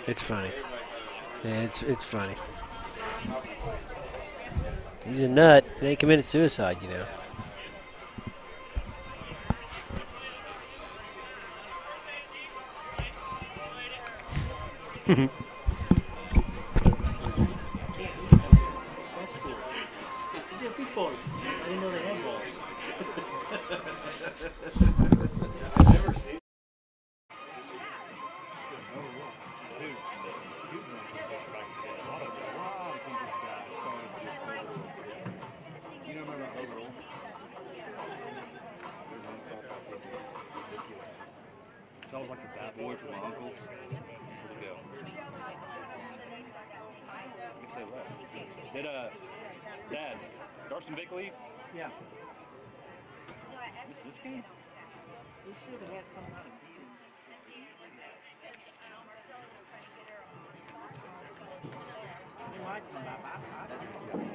It's funny. Yeah, it's funny. He's a nut. He ain't committed suicide, you know. I didn't know they had balls. That was like the bad boy from my uncle's. Where'd he go? I guess they left. Did Dad, Darson Vick leave? Yeah. This game? We should have had some kind of meeting. They might come back. I don't know.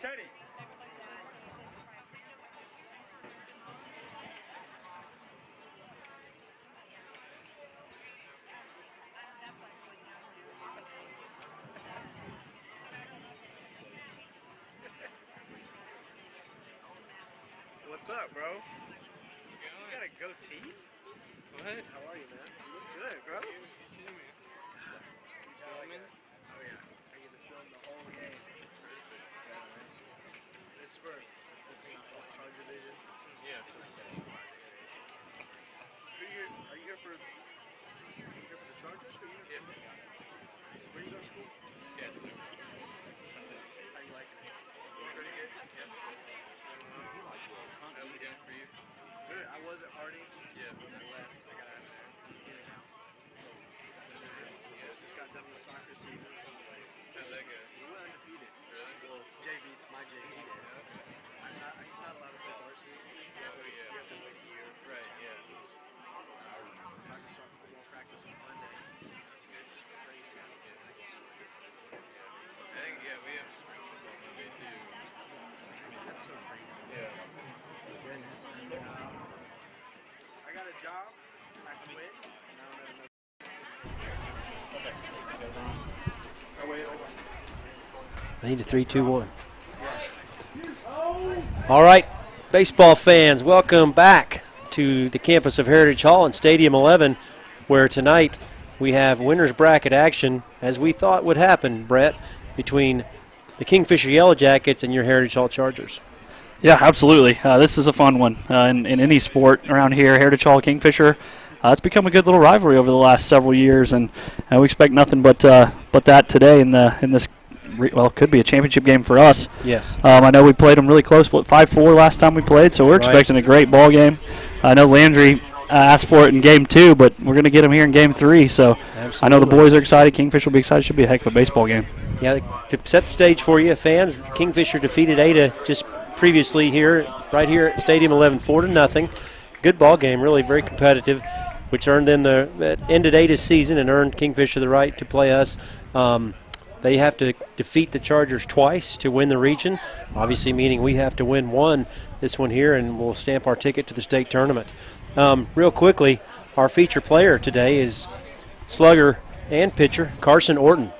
Teddy. What's up, bro? You got a goatee? What? How are you, man? You look good, bro. Oh, yeah. I get to show them the whole game. It's for this thing called ChargerVision. Yeah, just are you here for the Chargers? Or you here for where you go to school? Yes. How you liking it? Pretty good? Yeah. How's it going for you? Good. I was at Harding. Yeah. When I left, I got out of there. In and out. Just got done with soccer season. How's that go? We went undefeated. Really? Well, JV, my JV did. Yeah, okay. I'm not allowed to play varsity. Oh, yeah. You have to wait a year. Right, yeah. I can start football practice on Monday. That's good. Just crazy. I think, yeah, we have Monday too. That's so crazy. Yeah. Goodness. I got a job. I quit. And I don't know. Oh, wait, hold on. I need a 3-2-1. All right, baseball fans, welcome back to the campus of Heritage Hall and Stadium 11, where tonight we have winner's bracket action, as we thought would happen, Brett, between the Kingfisher Yellow Jackets and your Heritage Hall Chargers. Yeah, absolutely. This is a fun one in any sport around here. Heritage Hall Kingfisher, it's become a good little rivalry over the last several years, and we expect nothing but that today in this. Well, it could be a championship game for us. Yes. I know we played them really close, 5-4 last time we played, so we're expecting a great ball game. I know Landry asked for it in Game 2, but we're going to get him here in Game 3. So absolutely. I know the boys are excited. Kingfisher will be excited. Should be a heck of a baseball game. Yeah, to set the stage for you, fans, Kingfisher defeated Ada just previously right here at Stadium 11, 4-0. Good ball game, really very competitive, which earned them ended Ada's season and earned Kingfisher the right to play us. They have to defeat the Chargers twice to win the region, obviously meaning we have to win this one here, and we'll stamp our ticket to the state tournament. Real quickly, our feature player today is slugger and pitcher Carson Orton.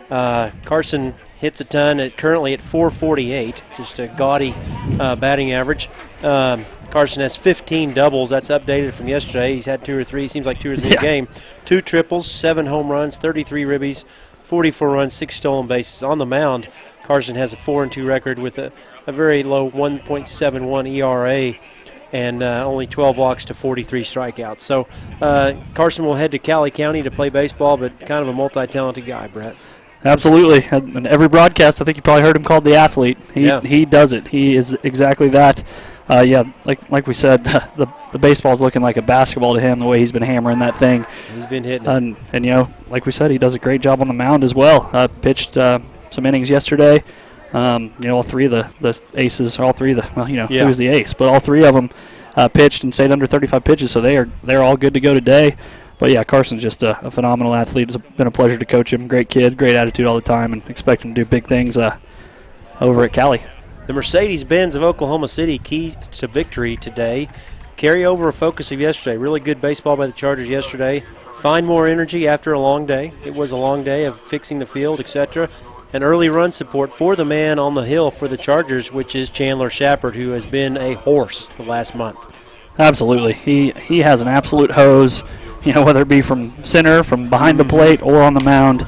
Carson hits a ton, currently at .448, just a gaudy batting average. Carson has 15 doubles. That's updated from yesterday. He's had 2 or 3, seems like 2 or 3 a game. 2 triples, 7 home runs, 33 ribbies, 44 runs, 6 stolen bases. On the mound, Carson has a 4-2 record with a very low 1.71 ERA and only 12 walks to 43 strikeouts. So Carson will head to Cali County to play baseball, but kind of a multi-talented guy, Brett. Absolutely. And every broadcast, I think you probably heard him called the athlete. He does it. He is exactly that. Like we said, the baseball's looking like a basketball to him, the way he's been hammering that thing. He's been hitting it. And like we said, he does a great job on the mound as well. Pitched some innings yesterday. All 3 of the aces, all 3 of the, who's the ace, but all 3 of them pitched and stayed under 35 pitches, so they're all good to go today. But yeah, Carson's just a phenomenal athlete. It's been a pleasure to coach him. Great kid, great attitude all the time, and expect him to do big things over at Cali. The Mercedes-Benz of Oklahoma City, key to victory today. Carry over a focus of yesterday. Really good baseball by the Chargers yesterday. Find more energy after a long day. It was a long day of fixing the field, etc. An early run support for the man on the hill for the Chargers, which is Chandler Shepard, who has been a horse the last month. Absolutely. He has an absolute hose, whether it be from center, from behind the plate, or on the mound.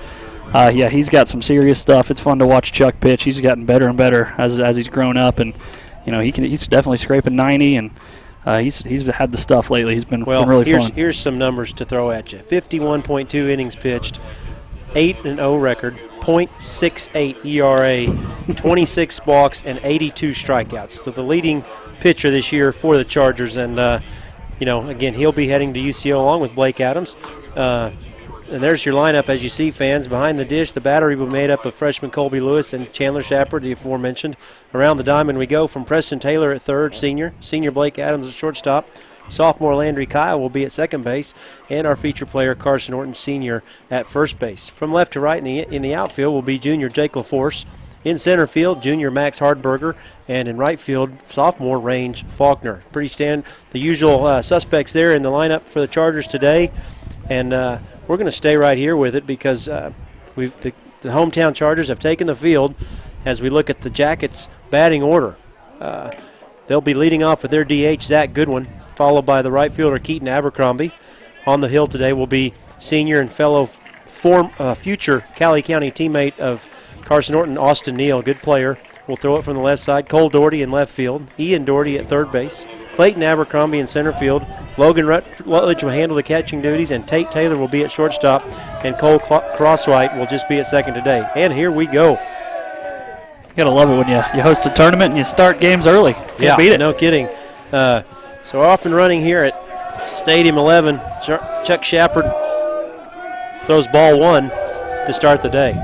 Yeah, he's got some serious stuff. It's fun to watch Chuck pitch. He's gotten better and better as he's grown up, and he's definitely scraping 90, and he's had the stuff lately. He's been really fun. Here's some numbers to throw at you. 51.2 innings pitched, 8-0 record, .68 ERA, 26 walks, and 82 strikeouts. So the leading pitcher this year for the Chargers, and again, he'll be heading to UCO along with Blake Adams. And there's your lineup, as you see, fans. Behind the dish, the battery will be made up of freshman Colby Lewis and Chandler Shepard, the aforementioned. Around the diamond we go from Preston Taylor at third, senior Blake Adams at shortstop. Sophomore Landry Kyle will be at second base, and our feature player Carson Orton, senior, at first base. From left to right in the outfield will be junior Jake LaForce. In center field, junior Max Hardberger, and in right field, sophomore Range Faulkner. The usual suspects there in the lineup for the Chargers today, and we're going to stay right here with it because the hometown Chargers have taken the field. As we look at the Jackets' batting order, they'll be leading off with their DH, Zach Goodwin, followed by the right fielder, Keaton Abercrombie. On the hill today will be senior and fellow future Cali County teammate of Carson Orton, Austin Neal, good player. We'll throw it from the left side. Cole Doherty in left field. Ian Doherty at third base. Clayton Abercrombie in center field. Logan Rutledge will handle the catching duties, and Tate Taylor will be at shortstop, and Cole Crosswhite will just be at second today. And here we go. You gotta love it when you host a tournament and you start games early. Can't beat it. No kidding. So off and running here at Stadium 11. Chuck Shepard throws ball one to start the day.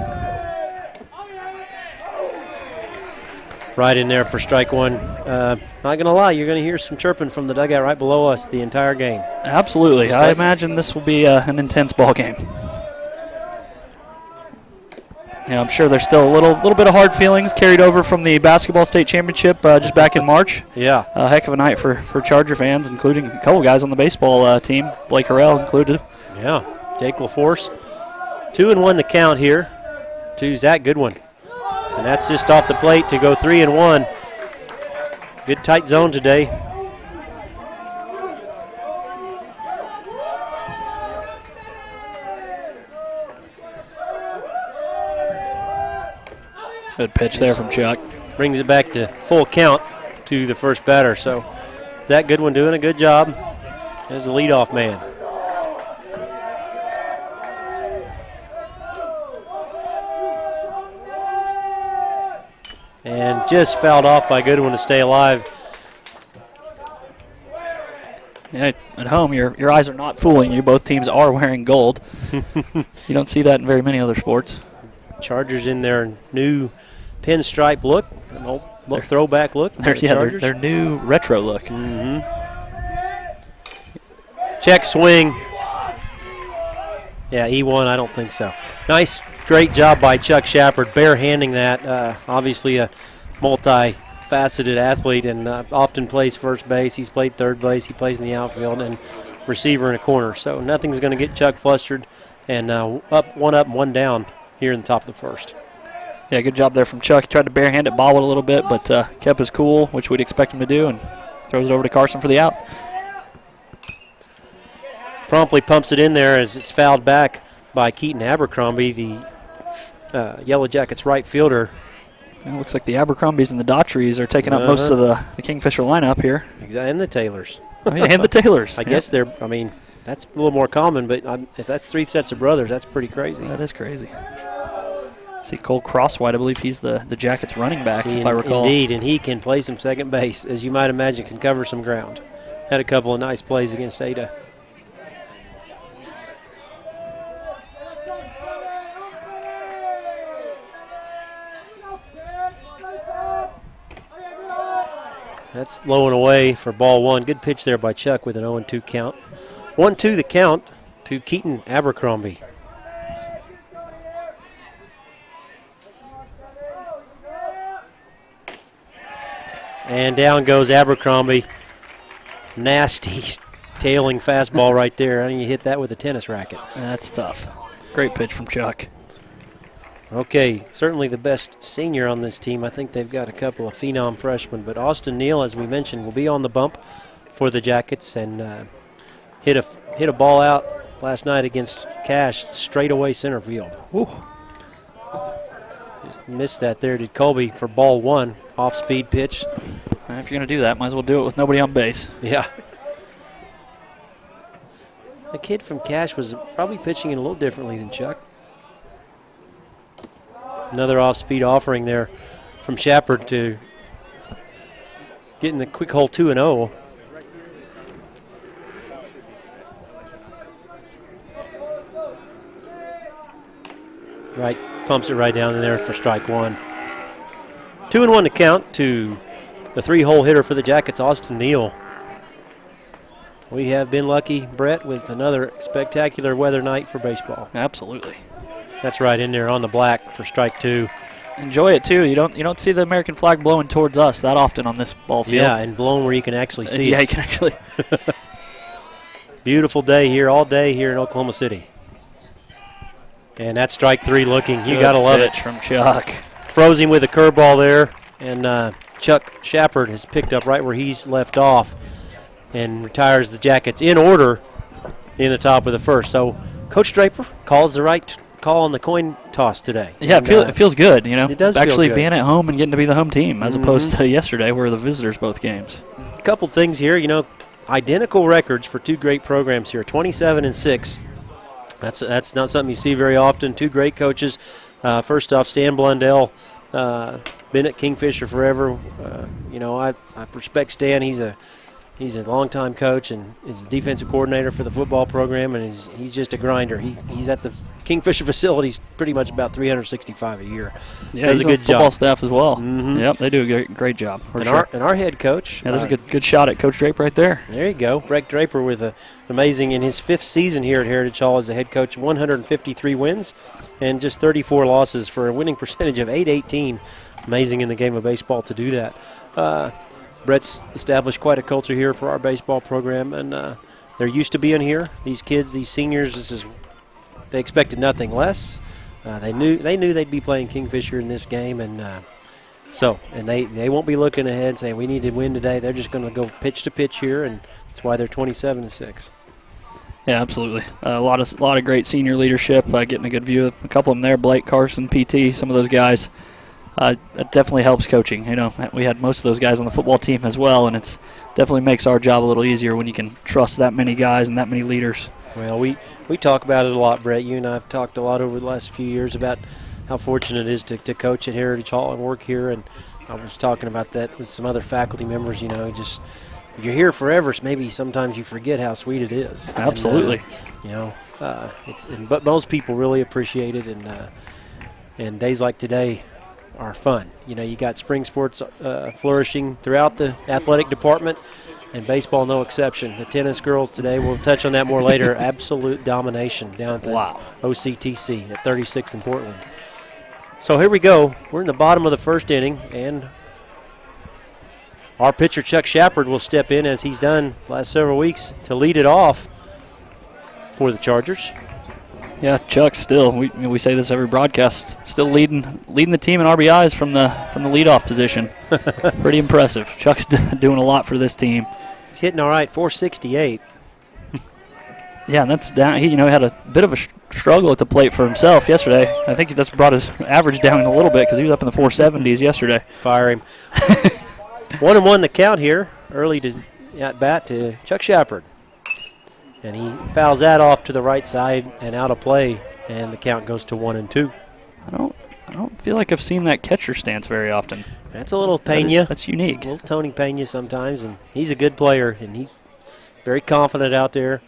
Right in there for strike one. Not going to lie, you're going to hear some chirping from the dugout right below us the entire game. Absolutely. I imagine this will be an intense ball game. I'm sure there's still a little bit of hard feelings carried over from the basketball state championship just back in March. Yeah. A heck of a night for Charger fans, including a couple guys on the baseball team, Blake Harrell included. Yeah. Jake LaForce. 2-1 the count here to Zach Goodwin. And that's just off the plate to go 3-1. Good tight zone today. Good pitch there from Chuck. Brings it back to full count to the first batter. So Zach Goodwin doing a good job as the leadoff man. And just fouled off by Goodwin to stay alive. Yeah, at home, your eyes are not fooling you. Both teams are wearing gold. You don't see that in very many other sports. Chargers in their new pinstripe look, an old throwback look. Their new retro look. Mm-hmm. Check swing. Yeah, E1, I don't think so. Nice, great job by Chuck Shepard, bare-handing that. Obviously a multi-faceted athlete and often plays first base. He's played third base. He plays in the outfield and receiver in a corner. So nothing's going to get Chuck flustered. And one up, one down here in the top of the first. Yeah, good job there from Chuck. He tried to barehand it, bobbled a little bit, but kept his cool, which we'd expect him to do, and throws it over to Carson for the out. Promptly pumps it in there as it's fouled back by Keaton Abercrombie, the Yellow Jackets right fielder. It looks like the Abercrombis and the Daughtries are taking up most of the Kingfisher lineup here. Exactly, and the Taylors. And the Taylors. I guess that's a little more common, but if that's three sets of brothers, that's pretty crazy. That is crazy. See, Cole Crosswhite, I believe he's the Jackets running back, if I recall. Indeed, and he can play some second base, as you might imagine, can cover some ground. Had a couple of nice plays against Ada. That's low and away for ball one. Good pitch there by Chuck with an 0-2 count. 1-2 the count to Keaton Abercrombie. And down goes Abercrombie. Nasty tailing fastball right there. How do you hit that with a tennis racket? That's tough. Great pitch from Chuck. Okay, certainly the best senior on this team. I think they've got a couple of phenom freshmen, but Austin Neal, as we mentioned, will be on the bump for the Jackets and hit a ball out last night against Cash straight away center field. Ooh. Just missed that there, did Colby, for ball one, off-speed pitch. If you're going to do that, might as well do it with nobody on base. Yeah. The kid from Cash was probably pitching it a little differently than Chuck. Another off-speed offering there from Shepard to getting the quick hole 2-0. Right, pumps it right down in there for strike one. 2-1 to count to the three-hole hitter for the Jackets, Austin Neal. We have been lucky, Brett, with another spectacular weather night for baseball. Absolutely. That's right in there on the black for strike two. Enjoy it too. You don't see the American flag blowing towards us that often on this ball field. Yeah, and blown where you can actually see yeah, it. you can actually. Beautiful day here, all day here in Oklahoma City. And that's strike three looking. You got to love it. Pitch from Chuck. Froze him with a curveball there, and Chuck Shepard has picked up right where he's left off and retires the Jackets in order in the top of the first. So Coach Draper calls the right call on the coin toss today. Yeah, and, it feels good, you know. It does actually feel good. Being at home and getting to be the home team as opposed to yesterday where the visitors both games. A couple things here, you know, identical records for two great programs here, 27-6. That's not something you see very often. Two great coaches. First off, Stan Blundell, been at Kingfisher forever. You know, I respect Stan. He's a longtime coach and is the defensive coordinator for the football program, and he's just a grinder. He's at the Kingfisher facilities pretty much about 365 a year. Yeah, does he's a good on football job. staff as well. Mhm. Yep, they do a great job. For And sure. our head coach. Yeah, there's a good shot at Coach Draper right there. There you go. Brett Draper with an amazing, in his fifth season here at Heritage Hall as the head coach, 153 wins and just 34 losses for a winning percentage of .818. Amazing in the game of baseball to do that. Brett's established quite a culture here for our baseball program, and they're used to being here. These kids, these seniors, they expected nothing less. They knew they'd be playing Kingfisher in this game, and they won't be looking ahead and saying we need to win today. They're just going to go pitch to pitch here, and that's why they're 27-6. Yeah, absolutely. A lot of great senior leadership. Getting a good view of a couple of them there. Blake, Carson, PT, some of those guys. That definitely helps coaching. You know, we had most of those guys on the football team as well, and it's definitely makes our job a little easier when you can trust that many guys and that many leaders. Well, we talk about it a lot, Brett. You and I have talked a lot over the last few years about how fortunate it is to coach at Heritage Hall and work here, and I was talking about that with some other faculty members. You know, just if you're here forever, maybe sometimes you forget how sweet it is. Absolutely. And, but most people really appreciate it, and days like today are fun. You know, you got spring sports flourishing throughout the athletic department, and baseball no exception. The tennis girls today, we'll touch on that more later, absolute domination down at the OCTC at 36th in Portland. So here we go. We're in the bottom of the first inning, and our pitcher Chuck Shepard will step in, as he's done the last several weeks, to lead it off for the Chargers. Yeah, Chuck still. We say this every broadcast. Still leading the team in RBIs from the leadoff position. Pretty impressive. Chuck's doing a lot for this team. He's hitting all right, 468. Yeah, and that's down. He had a bit of a struggle at the plate for himself yesterday. I think that's brought his average down a little bit because he was up in the 470s yesterday. Fire him. 1-1 the count here. Early at bat to Chuck Shepard. And he fouls that off to the right side and out of play, and the count goes to 1-2. I don't feel like I've seen that catcher stance very often. That's a little Pena. That's unique. A little Tony Pena sometimes, and he's a good player, and he's very confident out there.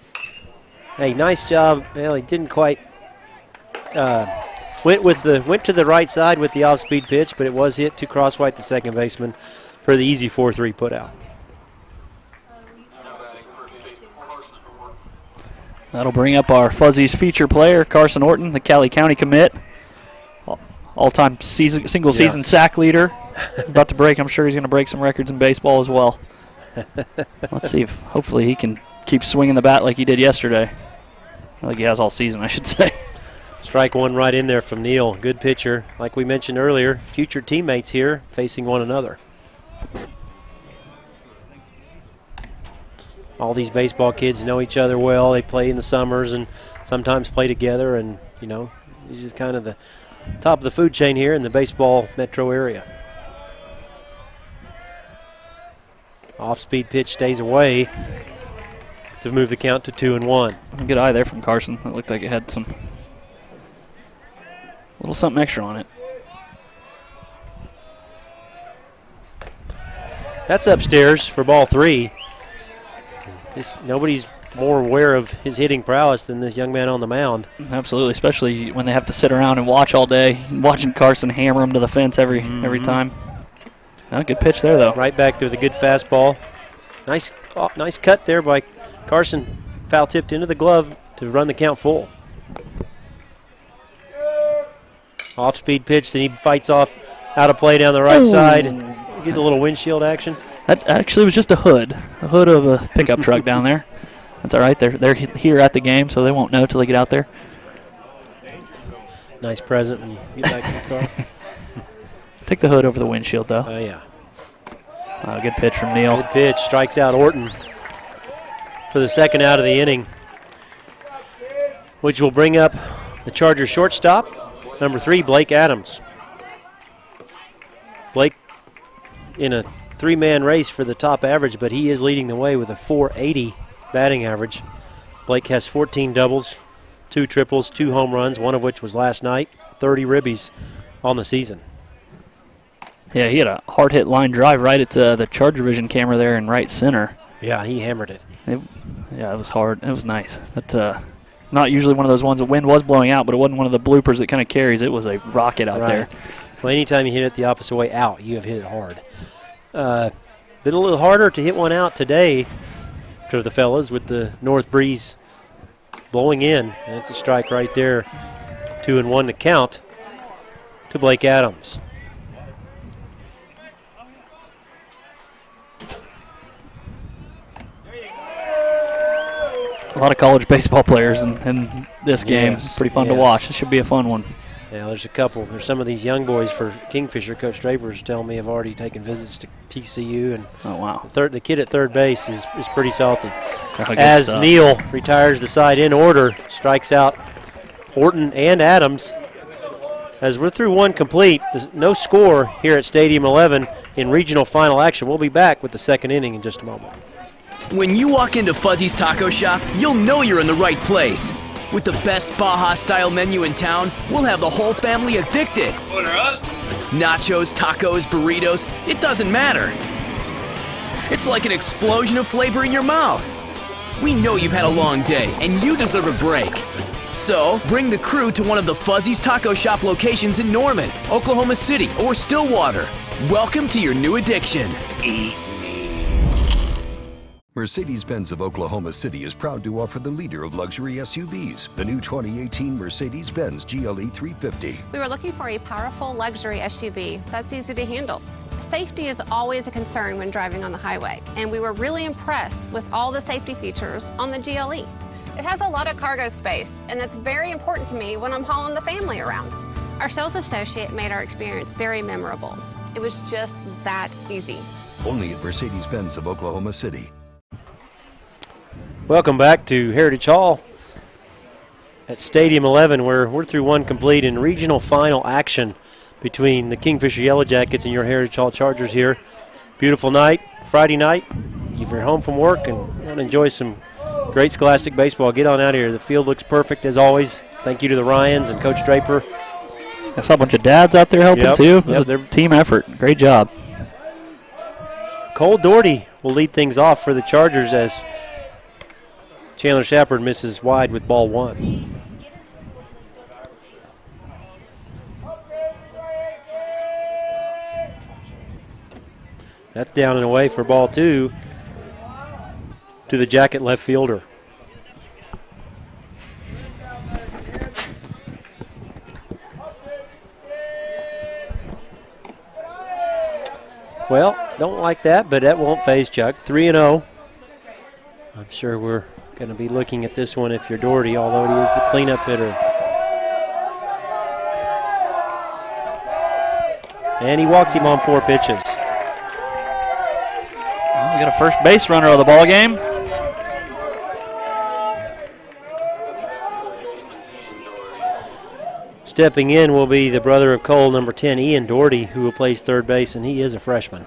Hey, nice job. Well, he didn't quite went to the right side with the off-speed pitch, but it was hit to Crosswhite, the second baseman, for the easy 4-3 put out. That'll bring up our Fuzzies feature player, Carson Orton, the Cali County commit. All-time single-season sack leader. About to break. I'm sure he's going to break some records in baseball as well. Let's see if hopefully he can keep swinging the bat like he did yesterday. Like he has all season, I should say. Strike one right in there from Neal. Good pitcher. Like we mentioned earlier, future teammates here facing one another. All these baseball kids know each other well. They play in the summers and sometimes play together, and, you know, it's just kind of the top of the food chain here in the baseball metro area. Off-speed pitch stays away to move the count to 2-1. Good eye there from Carson. It looked like it had some little something extra on it. That's upstairs for ball 3. Nobody's more aware of his hitting prowess than this young man on the mound. Absolutely, especially when they have to sit around and watch all day, watching Carson hammer him to the fence every time. Oh, good pitch there, though. Right back there with a good fastball. Nice cut there by Carson. Foul tipped into the glove to run the count full. Off-speed pitch, then he fights off out of play down the right side. Get a little windshield action. That actually was just a hood of a pickup truck down there. That's all right. They're here at the game, so they won't know till they get out there. Nice present when you get back to the car. Take the hood over the windshield, though. Oh, yeah. Good pitch from Neal. Good pitch. Strikes out Orton for the second out of the inning, which will bring up the Chargers shortstop, number 3, Blake Adams. Blake in a 3-man race for the top average, but he is leading the way with a .480 batting average. Blake has 14 doubles, 2 triples, 2 home runs, one of which was last night, 30 ribbies on the season. Yeah, he had a hard-hit line drive right at the ChargerVision camera there in right center. Yeah, he hammered it. Yeah, it was hard. It was nice. That not usually one of those ones. The wind was blowing out, but it wasn't one of the bloopers that kind of carries. It was a rocket out there. Well, anytime you hit it the opposite way out, you have hit it hard. Been a little harder to hit one out today for the fellas with the north breeze blowing in. That's a strike right there. 2-1 to count to Blake Adams. A lot of college baseball players in this game. Yes, Pretty fun to watch. It should be a fun one. Yeah, there's a couple. There's some of these young boys for Kingfisher. Coach Draper's telling me have already taken visits to TCU. And oh, wow. The kid at third base is pretty salty. Good As stuff. Neal retires the side in order, strikes out Orton and Adams. As we're through one complete, there's no score here at Stadium 11 in regional final action. We'll be back with the second inning in just a moment. When you walk into Fuzzy's Taco Shop, you'll know you're in the right place. With the best Baja-style menu in town, we'll have the whole family addicted. Order up. Nachos, tacos, burritos, it doesn't matter. It's like an explosion of flavor in your mouth. We know you've had a long day, and you deserve a break. So, bring the crew to one of the Fuzzy's Taco Shop locations in Norman, Oklahoma City, or Stillwater. Welcome to your new addiction. Eat me. Mercedes-Benz of Oklahoma City is proud to offer the leader of luxury SUVs, the new 2018 Mercedes-Benz GLE 350. We were looking for a powerful luxury SUV that's easy to handle. Safety is always a concern when driving on the highway, and we were really impressed with all the safety features on the GLE. It has a lot of cargo space, and that's very important to me when I'm hauling the family around. Our sales associate made our experience very memorable. It was just that easy. Only at Mercedes-Benz of Oklahoma City. Welcome back to Heritage Hall at Stadium 11, where we're through one complete in regional final action between the Kingfisher Yellow Jackets and your Heritage Hall Chargers here. Beautiful night, Friday night. If you're home from work and want to enjoy some great Scholastic baseball, get on out here. The field looks perfect as always. Thank you to the Ryans and Coach Draper. I saw a bunch of dads out there helping too. It was a team effort. Great job. Cole Doherty will lead things off for the Chargers as Chandler Shepard misses wide with ball 1. That's down and away for ball 2 to the Jacket left fielder. Well, don't like that, but that won't phase Chuck. 3-0. I'm sure we're going to be looking at this one if you're Doherty, although he is the cleanup hitter. And he walks him on 4 pitches. Well, we got a first base runner of the ball game. Stepping in will be the brother of Cole, number 10, Ian Doherty, who plays third base, and he is a freshman.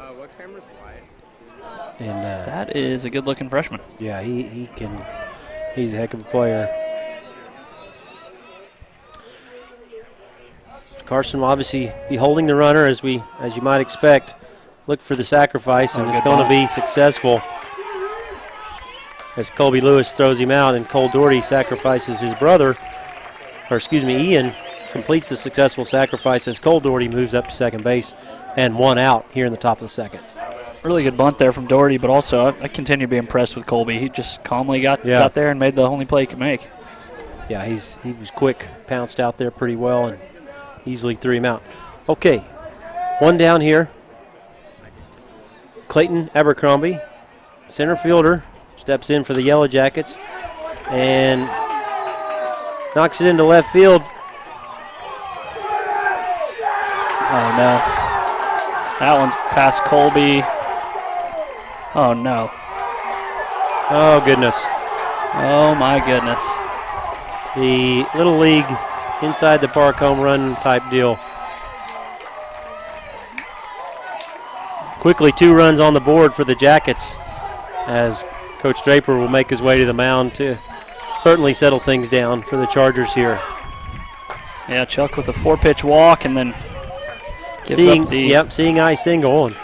And that is a good-looking freshman. Yeah, he's a heck of a player. Carson will obviously be holding the runner as you might expect. Look for the sacrifice, and it's going to be successful as Colby Lewis throws him out, and Cole Doherty sacrifices his brother, Ian completes the successful sacrifice as Cole Doherty moves up to second base and 1 out here in the top of the second. Really good bunt there from Doherty, but also I continue to be impressed with Colby. He just calmly got there and made the only play he could make. Yeah, he was quick, pounced out there pretty well, and easily threw him out. Okay, 1 down here. Clayton Abercrombie, center fielder, steps in for the Yellow Jackets and knocks it into left field. Oh, no. That one's past Colby. Oh, no. Oh, goodness. Oh, my goodness. The Little League inside the park home run type deal. Quickly 2 runs on the board for the Jackets as Coach Draper will make his way to the mound to certainly settle things down for the Chargers here. Yeah, Chuck with a 4-pitch walk and then seeing eye single. And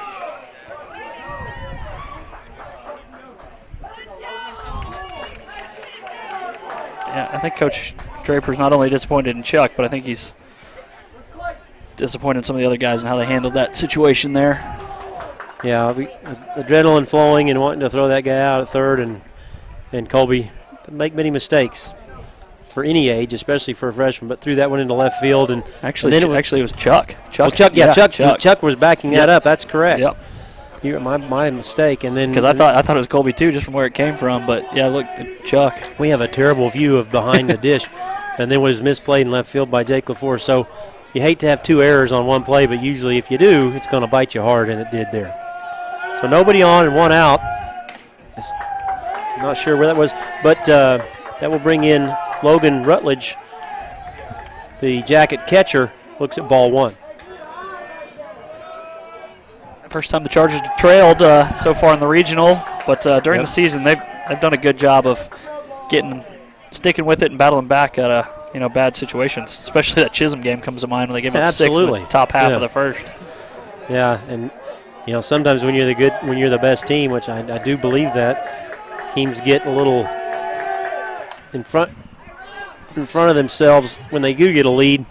yeah, I think Coach Draper's not only disappointed in Chuck, but I think he's disappointed in some of the other guys and how they handled that situation there. Yeah, adrenaline flowing and wanting to throw that guy out at third, and Colby didn't make many mistakes for any age, especially for a freshman, but threw that one into left field. And actually, it was Chuck. Chuck was backing that up. That's correct. Yep. My mistake. And then because I thought it was Colby too, just from where it came from. But yeah, look, Chuck. We have a terrible view of behind the dish, and then was misplayed in left field by Jake LaFour. So you hate to have 2 errors on one play, but usually if you do, it's going to bite you hard, and it did there. So nobody on and 1 out. I'm not sure where that was, but that will bring in Logan Rutledge, the Jacket catcher, looks at ball 1. First time the Chargers have trailed so far in the regional, but during the season they've done a good job of sticking with it and battling back at bad situations. Especially that Chisholm game comes to mind when they gave up 6 in the top half of the first. Yeah, and sometimes when you're the best team, which I do believe that, teams get a little in front of themselves when they do get a lead.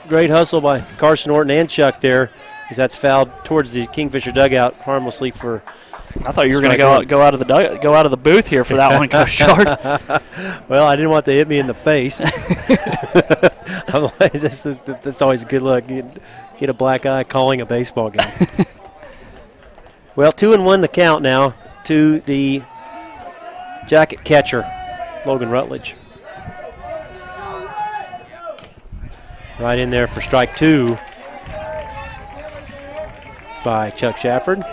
Great hustle by Carson Orton and Chuck there, as that's fouled towards the Kingfisher dugout harmlessly for. I thought you were going to go out of the booth here for that one, Coach Shard. Well, I didn't want to hit me in the face. That's always a good look. You get a black eye calling a baseball game. Well, 2-1 the count now to the Jacket catcher, Logan Rutledge. Right in there for strike 2 by Chuck Shepard.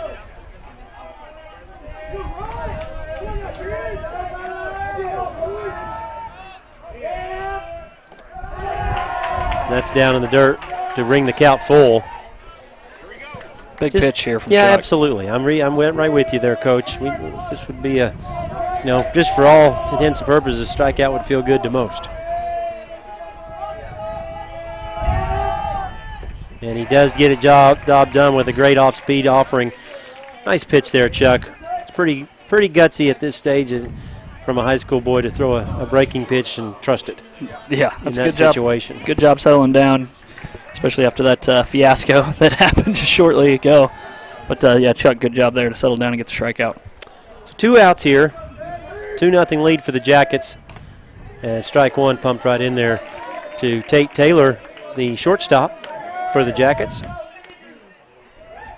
That's down in the dirt to ring the count full. Big pitch here from Chuck. Chuck. Absolutely. I'm right with you there, Coach. This would be a, just for all intents and purposes, a strikeout would feel good to most. And he does get a job done with a great off-speed offering. Nice pitch there, Chuck. It's pretty gutsy at this stage from a high school boy to throw a breaking pitch and trust it. Yeah, that's in a that situation. Good job settling down, especially after that fiasco that happened just shortly ago. But, Chuck, good job there to settle down and get the strikeout. So 2 outs here. 2-0 lead for the Jackets. And strike 1 pumped right in there to Tate Taylor, the shortstop for the Jackets.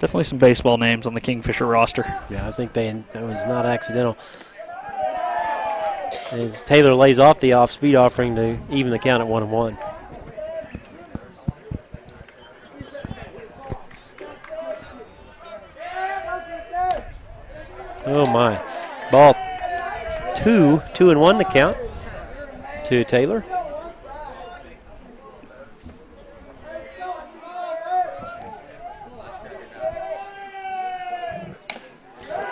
Definitely some baseball names on the Kingfisher roster. Yeah, I think that was not accidental. As Taylor lays off the off-speed offering to even the count at 1-1. Oh, my. Ball 2-1 to count to Taylor.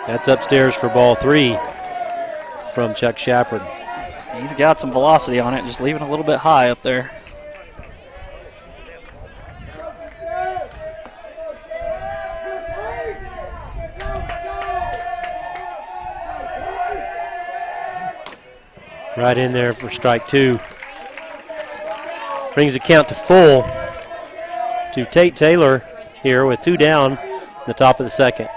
That's upstairs for ball 3 from Chuck Shepard. He's got some velocity on it, just leaving a little bit high up there. Right in there for strike 2. Brings the count to full to Tate Taylor here with 2 down in the top of the second.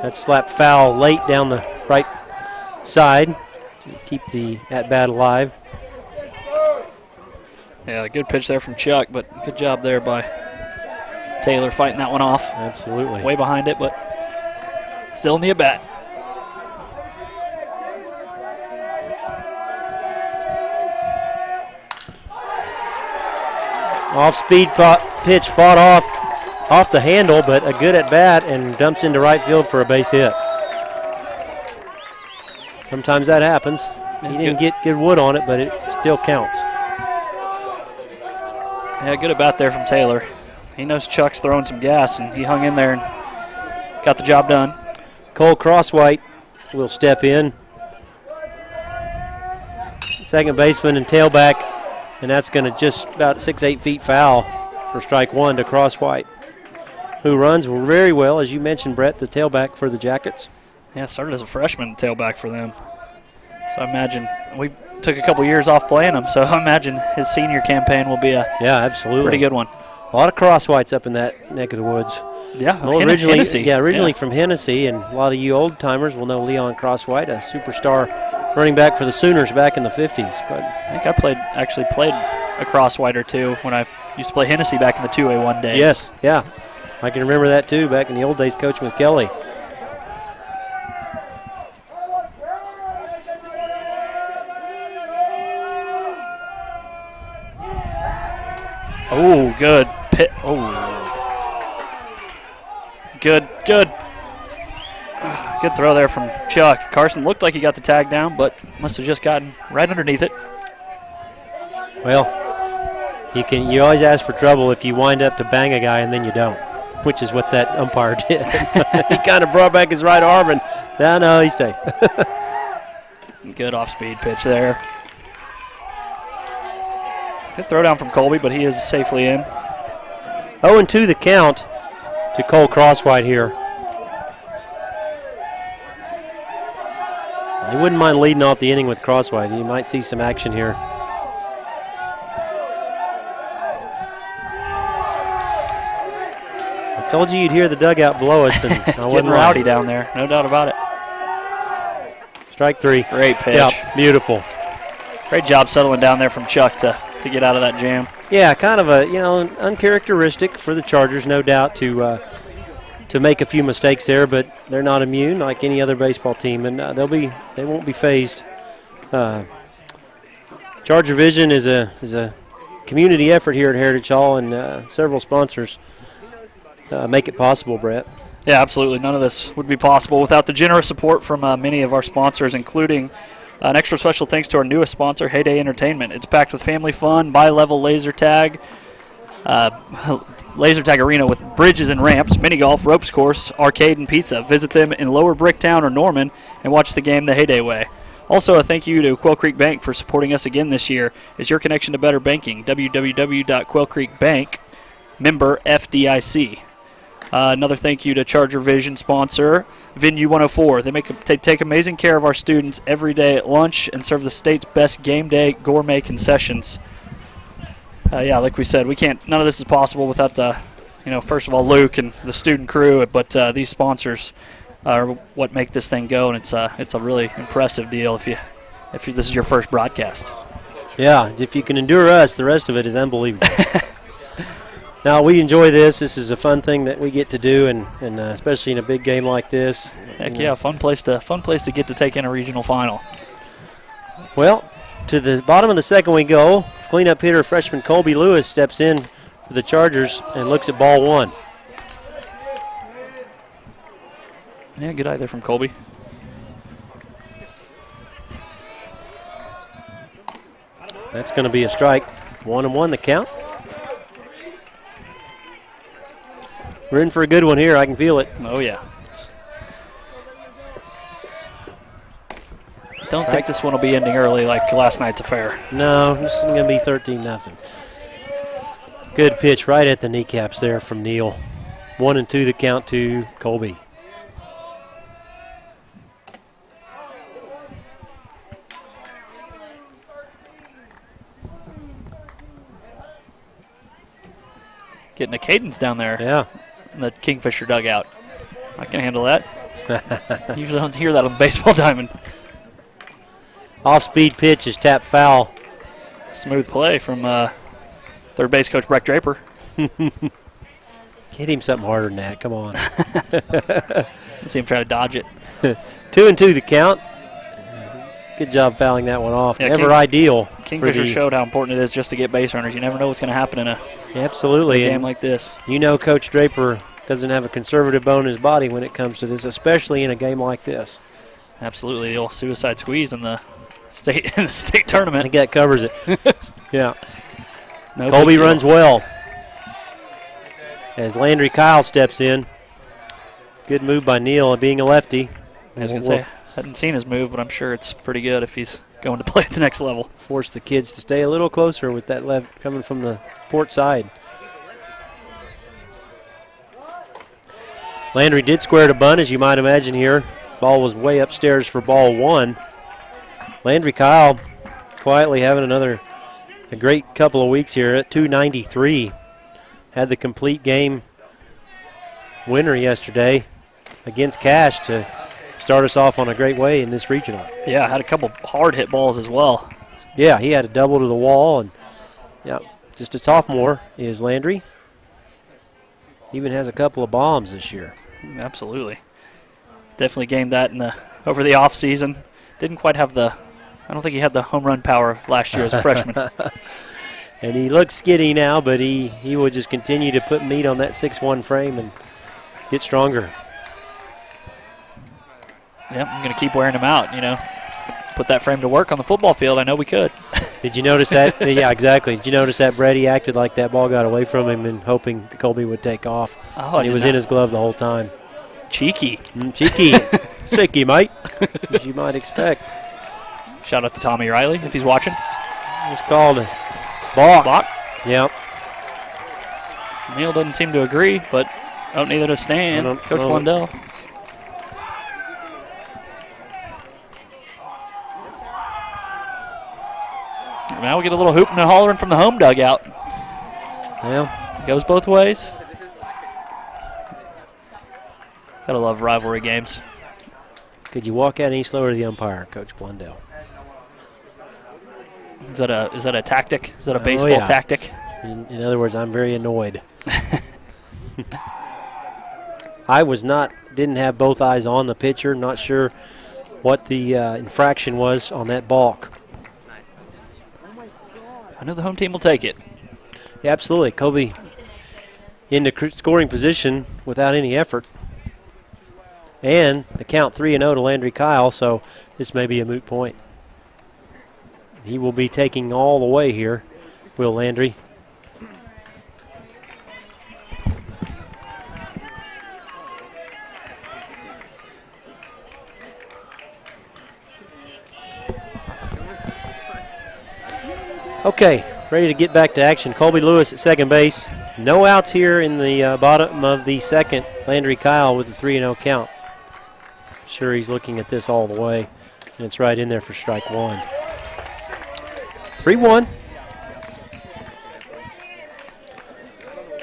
That slap foul late down the right side to keep the at-bat alive. Yeah, good pitch there from Chuck, but good job there by Taylor fighting that one off. Absolutely. Way behind it, but still in the at-bat. Off-speed pitch fought off the handle, but a good at-bat and dumps into right field for a base hit. Sometimes that happens. He didn't get good wood on it, but it still counts. Yeah, good at-bat there from Taylor. He knows Chuck's throwing some gas, and he hung in there and got the job done. Cole Crosswhite will step in. Second baseman and tailback, and that's going to just about 6-8 feet foul for strike 1 to Crosswhite, who runs very well, as you mentioned, Brett, the tailback for the Jackets. Yeah, started as a freshman tailback for them. So I imagine we took a couple years off playing him, so I imagine his senior campaign will be a absolutely pretty good one. A lot of Crosswhites up in that neck of the woods. Yeah, well, originally Hennessy. From Hennessy, and a lot of you old timers will know Leon Crosswhite, a superstar running back for the Sooners back in the 50s. But I think I actually played a Crosswhite or two when I used to play Hennessy back in the 2A1 days. Yes, yeah, I can remember that too. Back in the old days, coaching with Kelly. Oh, good pit. Oh. Good. Good throw there from Chuck. Carson looked like he got the tag down, but must have just gotten right underneath it. Well, you always ask for trouble if you wind up to bang a guy and then you don't, which is what that umpire did. He kind of brought back his right arm and no, he's safe. Good off-speed pitch there. Good throw down from Colby, but he is safely in. 0-2 the count to Cole Crosswhite here. I wouldn't mind leading off the inning with Crosswhite. You might see some action here. I told you you'd hear the dugout below us, and I wasn't getting rowdy down there, no doubt about it. Strike 3. Great pitch. Yep, beautiful. Great job settling down there from Chuck to get out of that jam. Yeah, kind of a uncharacteristic for the Chargers, no doubt, to make a few mistakes there, but they're not immune like any other baseball team, and they won't be phased. ChargerVision is a community effort here at Heritage Hall, and several sponsors make it possible, Brett. Yeah, absolutely. None of this would be possible without the generous support from many of our sponsors, including an extra special thanks to our newest sponsor, Heyday Entertainment. It's packed with family fun, bi-level laser tag arena with bridges and ramps, mini golf, ropes course, arcade, and pizza. Visit them in Lower Bricktown or Norman and watch the game the Heyday way. Also, a thank you to Quail Creek Bank for supporting us again this year. It's your connection to better banking. www.quailcreekbank, member FDIC. Another thank you to ChargerVision sponsor, Venue 104. They take amazing care of our students every day at lunch and serve the state's best game day gourmet concessions. Yeah, like we said, none of this is possible without first of all Luke and the student crew, but these sponsors are what make this thing go, and it's a really impressive deal if this is your first broadcast. Yeah, if you can endure us, the rest of it is unbelievable. Now, we enjoy this. This is a fun thing that we get to do, and especially in a big game like this. Heck yeah, fun place to get to take in a regional final. Well, to the bottom of the second we go. Cleanup hitter freshman Colby Lewis steps in for the Chargers and looks at ball one. Yeah, good eye there from Colby. That's going to be a strike. 1-1 the count. We're in for a good one here. I can feel it. Oh, yeah. Don't think this one will be ending early like last night's affair. No, this is going to be 13-0. Good pitch right at the kneecaps there from Neal. 1-2 the count to Colby. Getting a cadence down there. Yeah. In the Kingfisher dugout. I can handle that. Usually don't hear that on the baseball diamond. Off-speed pitch is tapped foul. Smooth play from third base coach Breck Draper. Get him something harder than that. Come on. See him try to dodge it. 2-2 the count. Good job fouling that one off. Yeah, Never ideal. Kingfisher showed how important it is just to get base runners. You never know what's going to happen in a game like this. You know Coach Draper doesn't have a conservative bone in his body when it comes to this, especially in a game like this. Absolutely. The old suicide squeeze in the state tournament. I think that covers it. Yeah. No Colby runs well as Landry Kyle steps in. Good move by Neal, being a lefty. I was going to say, hadn't seen his move, but I'm sure it's pretty good if he's going to play at the next level. Force the kids to stay a little closer with that left coming from the port side. Landry did square to bunt, as you might imagine here. Ball was way upstairs for ball one. Landry Kyle quietly having a great couple of weeks here at 293. Had the complete game winner yesterday against Cash to start us off on a great way in this regional. Yeah, had a couple hard hit balls as well. Yeah, he had a double to the wall, and yeah, just a sophomore is Landry. Even has a couple of bombs this year. Absolutely. Definitely gained that over the off season. Didn't quite have I don't think he had the home run power last year as a freshman. And he looks skinny now, but he will just continue to put meat on that 6'1" frame and get stronger. Yep, I'm going to keep wearing him out, Put that frame to work on the football field. I know we could. Did you notice that? Yeah, exactly. Did you notice that Brady acted like that ball got away from him and hoping that Colby would take off? Oh, and he was in his glove the whole time. Cheeky. Cheeky. Cheeky, mate, as you might expect. Shout out to Tommy Riley if he's watching. It's called a balk. Balk? Yep. Neal doesn't seem to agree, but neither does Stan. Coach Blundell. Now we get a little hooping and hollering from the home dugout. Yeah. Goes both ways. Gotta love rivalry games. Could you walk out any slower to the umpire, Coach Blundell? Is that a tactic? Is that a baseball tactic? In other words, I'm very annoyed. I didn't have both eyes on the pitcher. Not sure what the infraction was on that balk. I know the home team will take it. Yeah, absolutely. Colby into scoring position without any effort. And the count 3-0 to Landry Kyle, so this may be a moot point. He will be taking all the way here, Will Landry. Okay, ready to get back to action. Colby Lewis at second base. No outs here in the bottom of the second. Landry Kyle with the 3-0 count. Sure, he's looking at this all the way, and it's right in there for strike one. 3-1.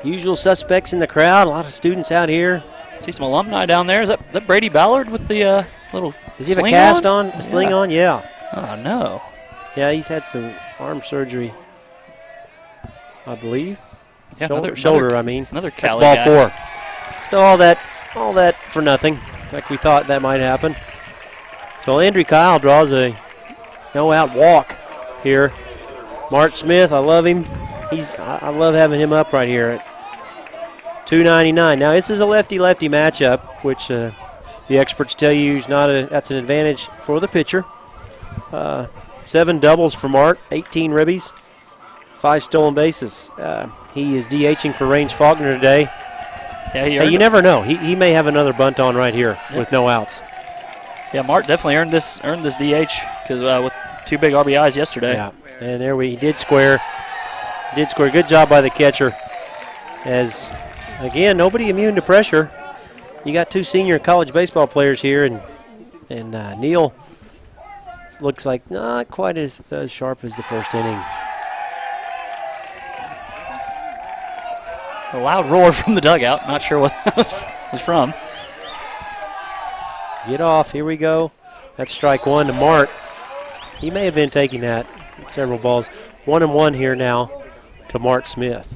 Usual suspects in the crowd. A lot of students out here. See some alumni down there. Is that Brady Ballard with the little Does he have sling a cast on? A sling on? Yeah. Oh, no. Yeah, he's had some arm surgery, I believe. Yeah, shoulder, I mean. Another That's Cali ball guy. 4. So all that for nothing, like we thought that might happen. So Landry Kyle draws a no-out walk here. Mart Smith, I love him. I love having him up right here at 299. Now this is a lefty-lefty matchup, which the experts tell you is that's an advantage for the pitcher. 7 doubles for Mart, 18 ribbies, 5 stolen bases. He is DHing for Range Faulkner today. Yeah, you never know. He may have another bunt on right here with no outs. Yeah, Mart definitely earned this DH because with 2 big RBIs yesterday. Yeah, and he did square. Good job by the catcher. As again, nobody immune to pressure. You got 2 senior college baseball players here, and Neal looks like not quite as sharp as the first inning. A loud roar from the dugout. Not sure what that was from. Get off. Here we go. That's strike 1 to Mart. He may have been taking that several balls. 1-1 here now to Mart Smith.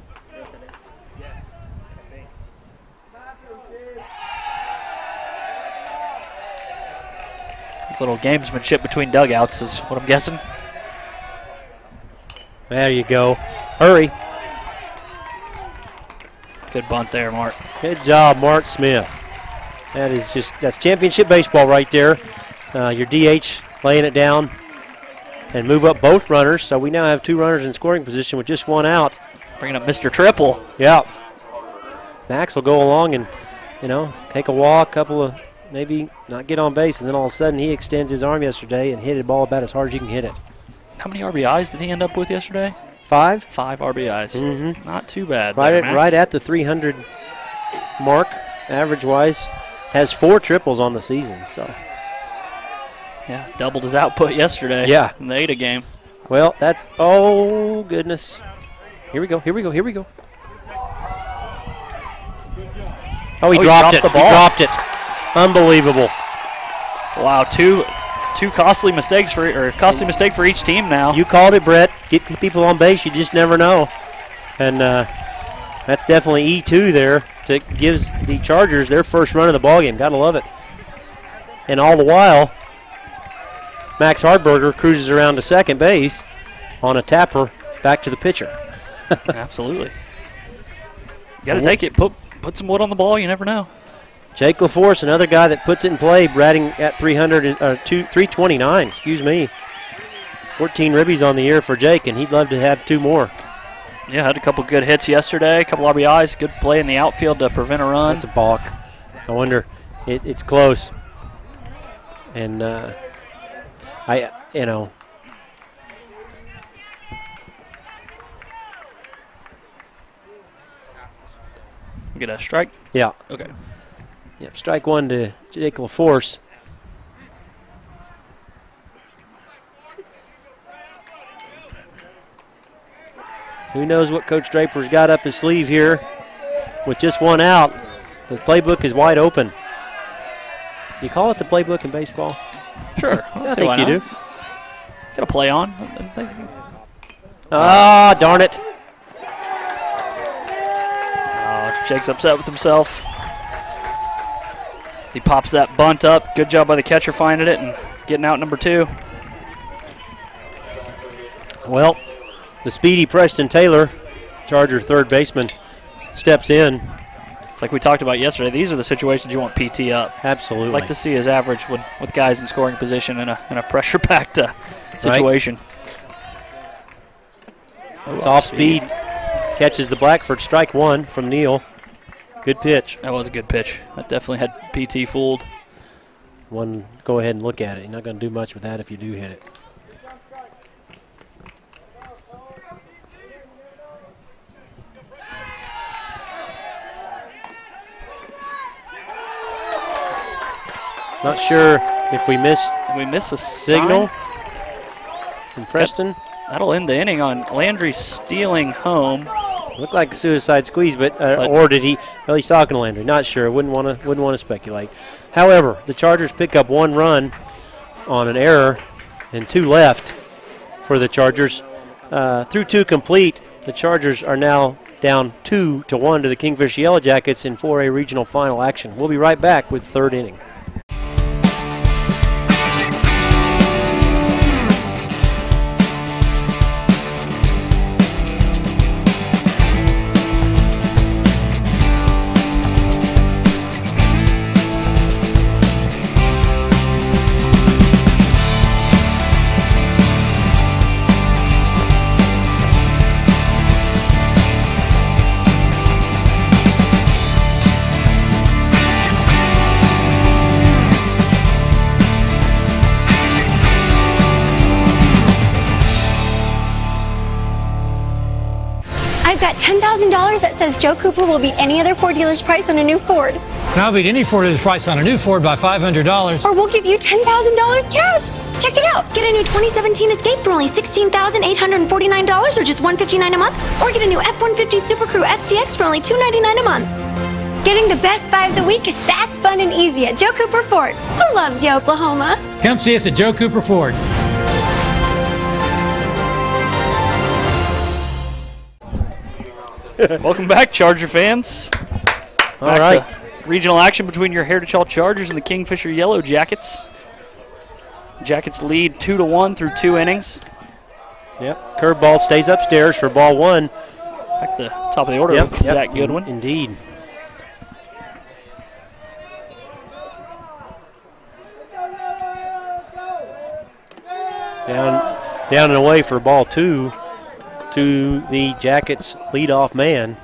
Little gamesmanship between dugouts is what I'm guessing. There you go. Hurry. Good bunt there, Mart. Good job, Mart Smith. That's championship baseball right there. Your DH laying it down and move up both runners. So we now have 2 runners in scoring position with just 1 out. Bringing up Mr. Triple. Yeah. Max will go along and, take a walk, maybe not get on base, and then all of a sudden he extends his arm yesterday and hit a ball about as hard as you can hit it. How many RBIs did he end up with yesterday? 5? 5 RBIs. Mm-hmm. Not too bad. Right at the 300 mark, average-wise. Has 4 triples on the season, so. Yeah, doubled his output yesterday. Yeah. In the Ada game. Well, oh, goodness. Here we go. Oh, he dropped it. The ball. He dropped it. Unbelievable. Wow, two costly mistake for each team now. You called it, Brett. Get people on base. You just never know. And that's definitely E2 there. That gives the Chargers their first run of the ballgame. Gotta love it. And all the while, Max Hardberger cruises around to second base on a tapper back to the pitcher. Absolutely. You got to take it. Put some wood on the ball. You never know. Jake LaForce, another guy that puts it in play, batting at 329. Excuse me. 14 ribbies on the year for Jake, and he'd love to have 2 more. Yeah, had a couple good hits yesterday, a couple RBIs, good play in the outfield to prevent a run. That's a balk. I wonder, it's close. And Get a strike? Yeah. Okay. Yep, strike 1 to Jake LaForce. Who knows what Coach Draper's got up his sleeve here with just 1 out. The playbook is wide open. You call it the playbook in baseball? Sure. I think you do. Got a play on. Ah, darn it. Jake's upset with himself. He pops that bunt up. Good job by the catcher finding it and getting out number 2. Well, the speedy Preston Taylor, Charger third baseman, steps in. It's like we talked about yesterday. These are the situations you want PT up. Absolutely. Like to see his average with guys in scoring position in a pressure-packed situation. Right. It's off speed. Catches the Blackford. Strike 1 from Neal. Good pitch. That was a good pitch. That definitely had PT fooled. Go ahead and look at it. You're not going to do much with that if you do hit it. Not sure if we missed. We miss a signal from Preston. That'll end the inning on Landry stealing home. Looked like a suicide squeeze, but or did he? Well, he's talking to Landry. Not sure. Wouldn't want to speculate. However, the Chargers pick up 1 run on an error and 2 left, for the Chargers. Through 2 complete, the Chargers are now down 2-1 to the Kingfisher Yellow Jackets in 4A regional final action. We'll be right back with 3rd inning. I've got $10,000 that says Joe Cooper will beat any other Ford dealer's price on a new Ford. And I'll beat any Ford dealer's price on a new Ford by $500. Or we'll give you $10,000 cash. Check it out. Get a new 2017 Escape for only $16,849 or just $159 a month. Or get a new F-150 Super Crew STX for only $299 a month. Getting the best buy of the week is fast, fun, and easy at Joe Cooper Ford. Who loves you, Oklahoma? Come see us at Joe Cooper Ford. Welcome back, Charger fans. All right. To regional action between your Heritage Hall Chargers and the Kingfisher Yellow Jackets. Jackets lead 2-1 through 2 innings. Yep. Curveball stays upstairs for ball 1. Back the top of the order with Zach Goodwin. Indeed. Down and away for ball 2 to the Jackets leadoff man.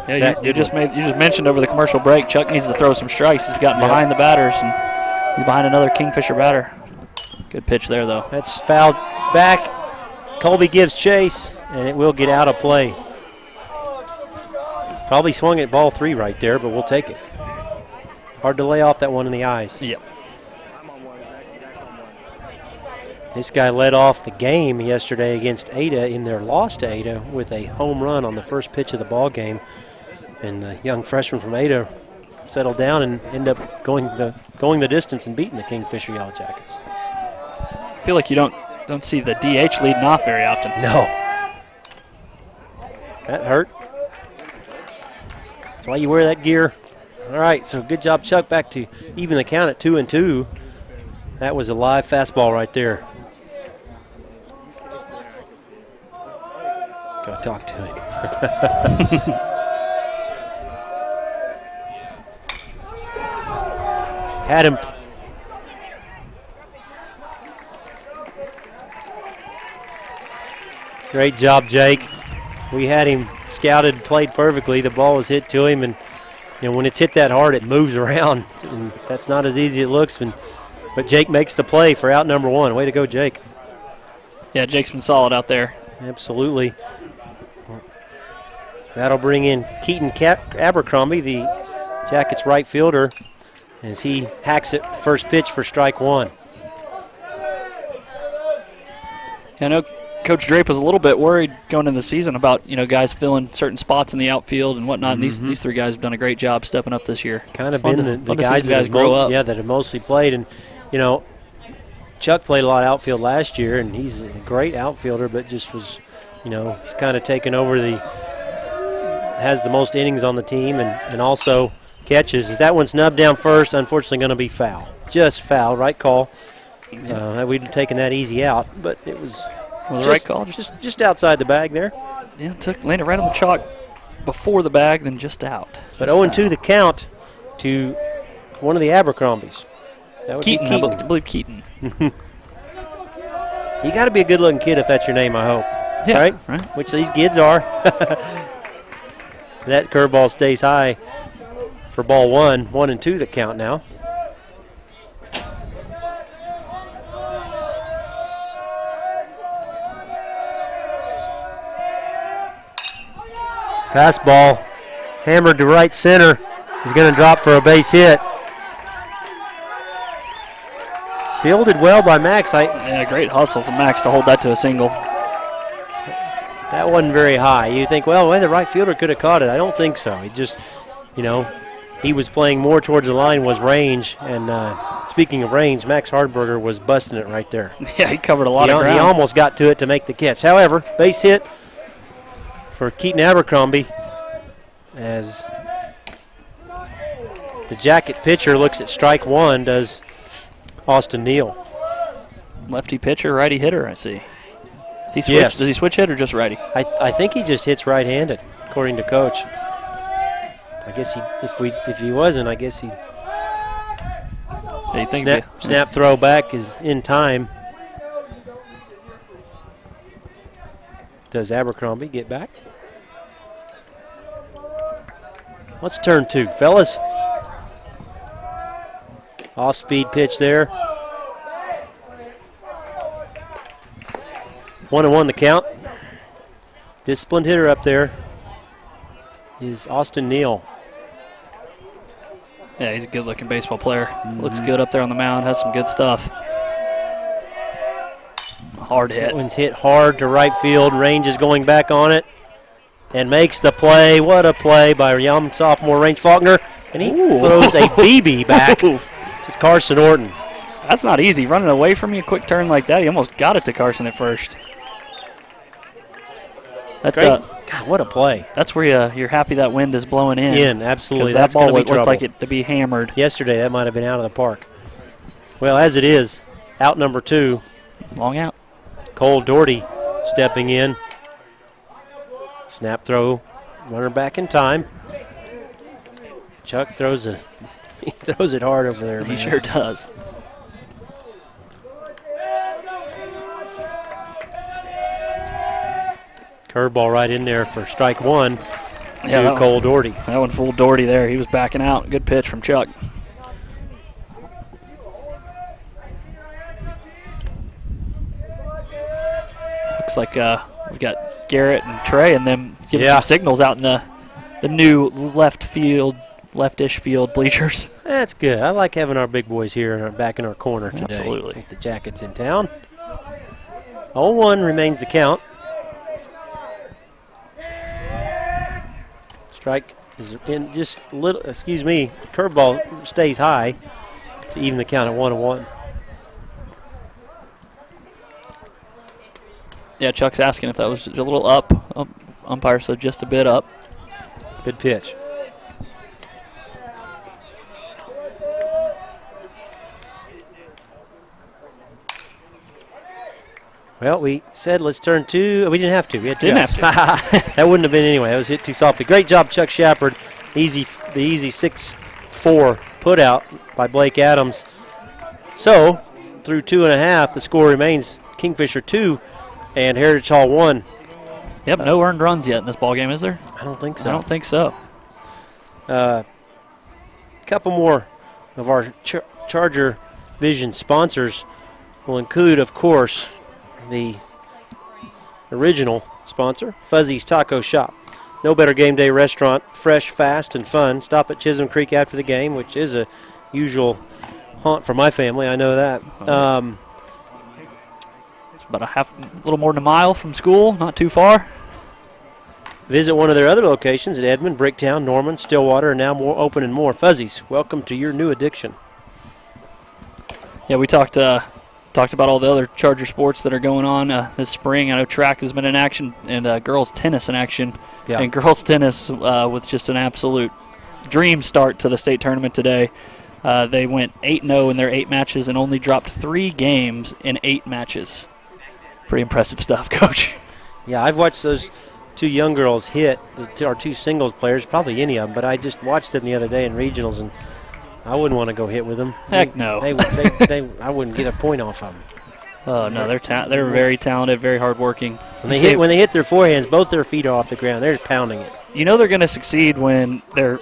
Yeah, you just mentioned over the commercial break, Chuck needs to throw some strikes. He's gotten behind the batters, and he's behind another Kingfisher batter. Good pitch there, though. That's fouled back. Colby gives chase, and it will get out of play. Probably swung at ball 3 right there, but we'll take it. Hard to lay off that one in the eyes. Yep. This guy led off the game yesterday against Ada in their loss to Ada with a home run on the first pitch of the ball game. And the young freshman from Ada settled down and ended up going the distance and beating the Kingfisher Yellow Jackets. I feel like you don't see the DH leading off very often. No. That hurt. That's why you wear that gear. All right, so good job, Chuck, back to even the count at 2-2. That was a live fastball right there. Go talk to him. Had him. Great job, Jake. We had him scouted, played perfectly. The ball was hit to him, and when it's hit that hard, it moves around. And that's not as easy as it looks. But Jake makes the play for out number 1. Way to go, Jake. Yeah, Jake's been solid out there. Absolutely. That'll bring in Keaton Abercrombie, the Jackets right fielder, as he hacks it first pitch for strike 1. I know Coach Drape was a little bit worried going into the season about guys filling certain spots in the outfield and whatnot. And these 3 guys have done a great job stepping up this year. Kind of been the guys that grow up. Yeah, that have mostly played. And Chuck played a lot of outfield last year, and he's a great outfielder, but just was, he's kind of taken over has the most innings on the team and also catches. That one snubbed down first, unfortunately going to be foul. Just foul, right call. We'd have taken that easy out, but it was the right call. Just outside the bag there. Yeah, landed right on the chalk before the bag, then just out. But 0-2 the count to one of the Abercrombies. That would Keaton, be Keaton. I believe Keaton. You got to be a good-looking kid if that's your name, I hope. Yeah, right? Which these kids are. That curveball stays high for ball 1. 1-2 the count now. Fastball hammered to right center. He's going to drop for a base hit. Fielded well by Max. Yeah, great hustle from Max to hold that to a single. That wasn't very high. You think, well, the right fielder could have caught it. I don't think so. He just, he was playing more towards the line was range and speaking of range, Max Hardberger was busting it right there. Yeah, he covered a lot of ground. He almost got to it to make the catch. However, base hit for Keaton Abercrombie as the Jacket pitcher looks at strike one, does Austin Neal. Lefty pitcher, righty hitter, I see. Does he switch, yes. Does he switch hit or just righty? I think he just hits right-handed, according to Coach. I guess if he wasn't, I guess he'd snap throw back is in time. Does Abercrombie get back? Let's turn 2, fellas. Off-speed pitch there. 1-1 the count. Disciplined hitter up there is Austin Neal. Yeah, he's a good-looking baseball player. Looks good up there on the mound, has some good stuff. Hard hit. That one's hit hard to right field. Range is going back on it and makes the play. What a play by young sophomore Range Faulkner. And he throws a BB back to Carson Orton. That's not easy. Running away from you, quick turn like that. He almost got it to Carson at first. That's great. God, what a play. That's where you're happy that wind is blowing in. Absolutely. That That's ball going to be looked trouble. like it to be hammered. Yesterday, that might have been out of the park. Well, as it is, out number 2. Long out. Cole Doherty stepping in. Snap throw, runner back in time. Chuck throws it hard over there, man. He sure does. Curveball right in there for strike one to Cole Doherty. That one fooled Doherty there. He was backing out. Good pitch from Chuck. Looks like we've got Garrett and Trey and them giving some signals out in the new leftish field bleachers. That's good. I like having our big boys here and back in our corner today. Absolutely. With the Jackets in town. 0-1 remains the count. Strike is in just a little, curveball stays high to even the count at 1-1. Yeah, Chuck's asking if that was a little up. Umpire said just a bit up. Good pitch. Well, we said let's turn 2. We didn't have to. We had Didn't have to. That wouldn't have been anyway. That was hit too softly. Great job, Chuck Shepard. The easy 6-4 put out by Blake Adams. So, through 2.5, the score remains Kingfisher 2 and Heritage Hall 1. Yep, no earned runs yet in this ball game, is there? I don't think so. I don't think so. A couple more of our ChargerVision sponsors will include, of course, the original sponsor, Fuzzy's Taco Shop. No better game day restaurant, fresh, fast, and fun. Stop at Chisholm Creek after the game, which is a usual haunt for my family. I know that. It's about a little more than a mile from school, not too far. Visit one of their other locations at Edmond, Bricktown, Norman, Stillwater, and now more open and more. Fuzzy's, welcome to your new addiction. Yeah, we talked about all the other Charger sports that are going on this spring. I know track has been in action and girls tennis in action. Yeah. And girls tennis with just an absolute dream start to the state tournament today. They went 8-0 in their 8 matches and only dropped 3 games in 8 matches. Pretty impressive stuff, Coach. Yeah, I've watched those 2 young girls hit, our 2 singles players, probably any of them, but I just watched them the other day in regionals, and I wouldn't want to go hit with them. Heck no. I wouldn't get a point off of them. Oh no, they're very talented, very hardworking. When they hit their forehands, both their feet are off the ground. They're just pounding it. You know they're going to succeed when they're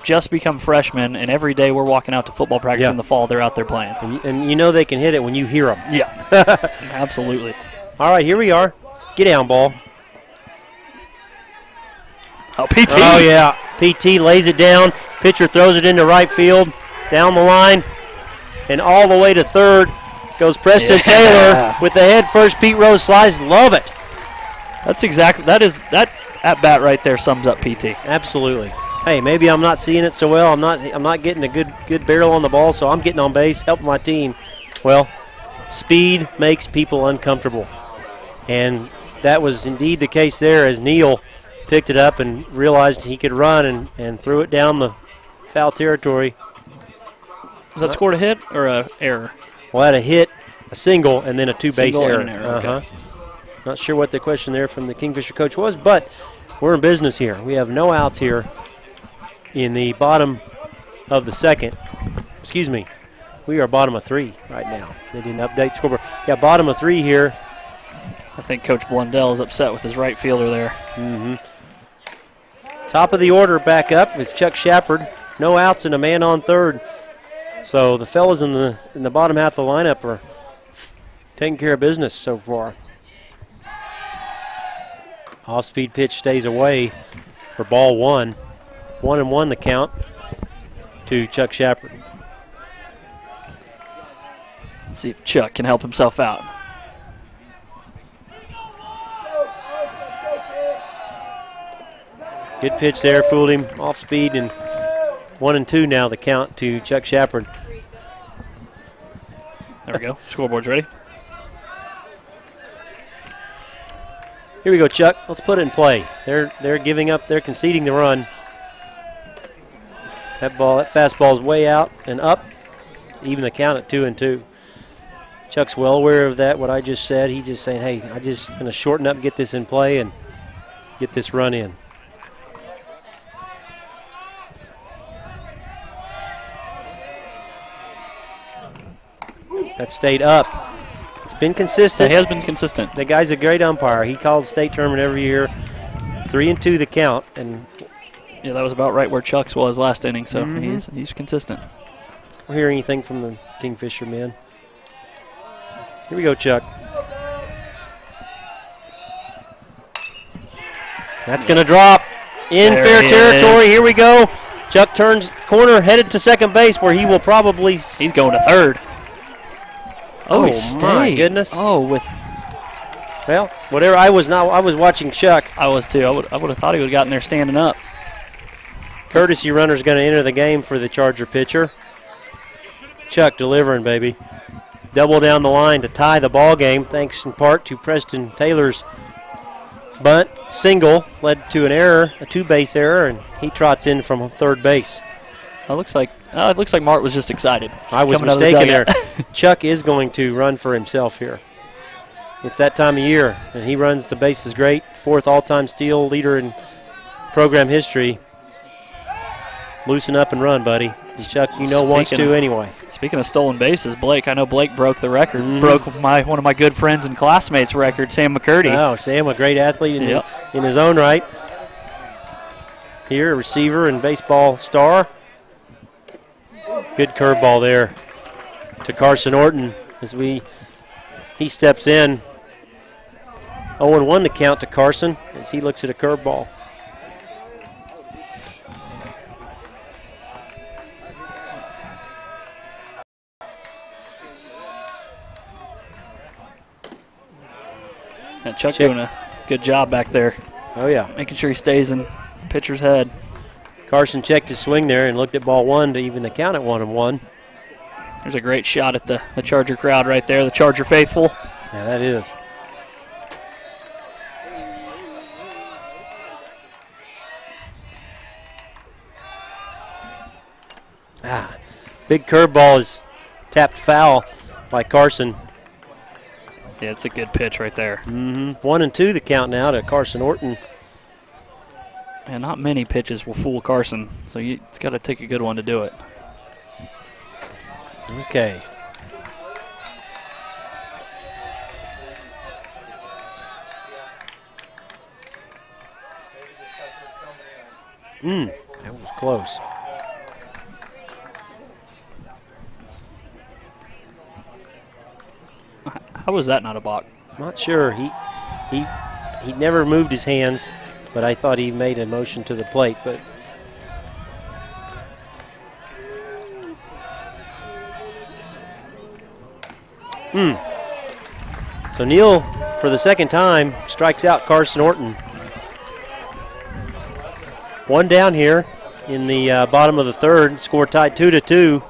just become freshmen, and every day we're walking out to football practice in the fall, they're out there playing. And you know they can hit it when you hear them. Yeah, absolutely. All right, here we are. Get down, ball. Oh, PT. Oh, yeah. PT lays it down. Pitcher throws it into right field, down the line, and all the way to third goes Preston Taylor with the head first Pete Rose slice. Love it. That at bat right there sums up PT. Absolutely. hey, maybe I'm not seeing it so well. I'm not getting a good barrel on the ball, so I'm getting on base, helping my team. Well, speed makes people uncomfortable. And that was indeed the case there as Neal picked it up and realized he could run and threw it down the foul territory. Was that scored a hit or an error? Well, I had a hit, a single, and then a two-base error. Okay. Not sure what the question there from the Kingfisher coach was, but we're in business here. We have no outs here in the bottom of the second. Excuse me. We are bottom of 3 right now. They didn't update the scoreboard. Yeah, bottom of 3 here. I think Coach Blundell is upset with his right fielder there. Top of the order back up is Chuck Shepard. No outs and a man on third. So the fellas in the bottom half of the lineup are taking care of business so far. Off-speed pitch stays away for ball 1. 1-1 the count to Chuck Shepard. Let's see if Chuck can help himself out. Good pitch there, fooled him off speed, and 1-2 now the count to Chuck Shepard. There we go. Scoreboard's ready. Here we go, Chuck. Let's put it in play. They're giving up. They're conceding the run. That fastball's way out and up. Even the count at 2-2. Chuck's well aware of that. What I just said. He's just saying, "Hey, I'm just going to shorten up, get this in play, and get this run in." That stayed up. It's been consistent. It has been consistent. The guy's a great umpire. He calls the state tournament every year. 3-2 the count, and yeah, that was about right where Chuck's was last inning. So he's consistent. Don't hear anything from the Kingfisher men. Here we go, Chuck. That's going to drop in fair territory. Here we go. Chuck turns corner, headed to second base, where he will probably. He's going to third. Oh, he stayed. My goodness. Oh, well, whatever. I was watching Chuck. I was too. I would have thought he would have gotten there standing up. Courtesy runner's going to enter the game for the Charger pitcher. Chuck delivering, baby. Double down the line to tie the ball game, thanks in part to Preston Taylor's bunt single led to an error, a two-base error, and he trots in from third base. It looks like Mart was just excited. I was mistaken there. Chuck is going to run for himself here. It's that time of year, and he runs the bases great. 4th all-time steal leader in program history. Loosen up and run, buddy. And Chuck, wants to anyway. Speaking of stolen bases, Blake, I know Blake broke the record. Broke one of my good friends and classmates' record, Sam McCurdy. Oh, Sam, a great athlete in his own right. Here, a receiver and baseball star. Good curveball there to Carson Orton as he steps in. 0-1 to count to Carson as he looks at a curveball. Chuck doing a good job back there. Oh, yeah. Making sure he stays in pitcher's head. Carson checked his swing there and looked at ball 1 to even the count at 1-1. There's a great shot at the Charger crowd right there, the Charger faithful. Yeah, that is. Big curveball is tapped foul by Carson. Yeah, it's a good pitch right there. 1-2 the count now to Carson Orton. And not many pitches will fool Carson, so it's got to take a good one to do it. Okay. That was close. How was that not a balk? Not sure. He never moved his hands, but I thought he made a motion to the plate. But so Neal, for the second time, strikes out Carson Orton. One down here. in the bottom of the third. Score tied 2-2.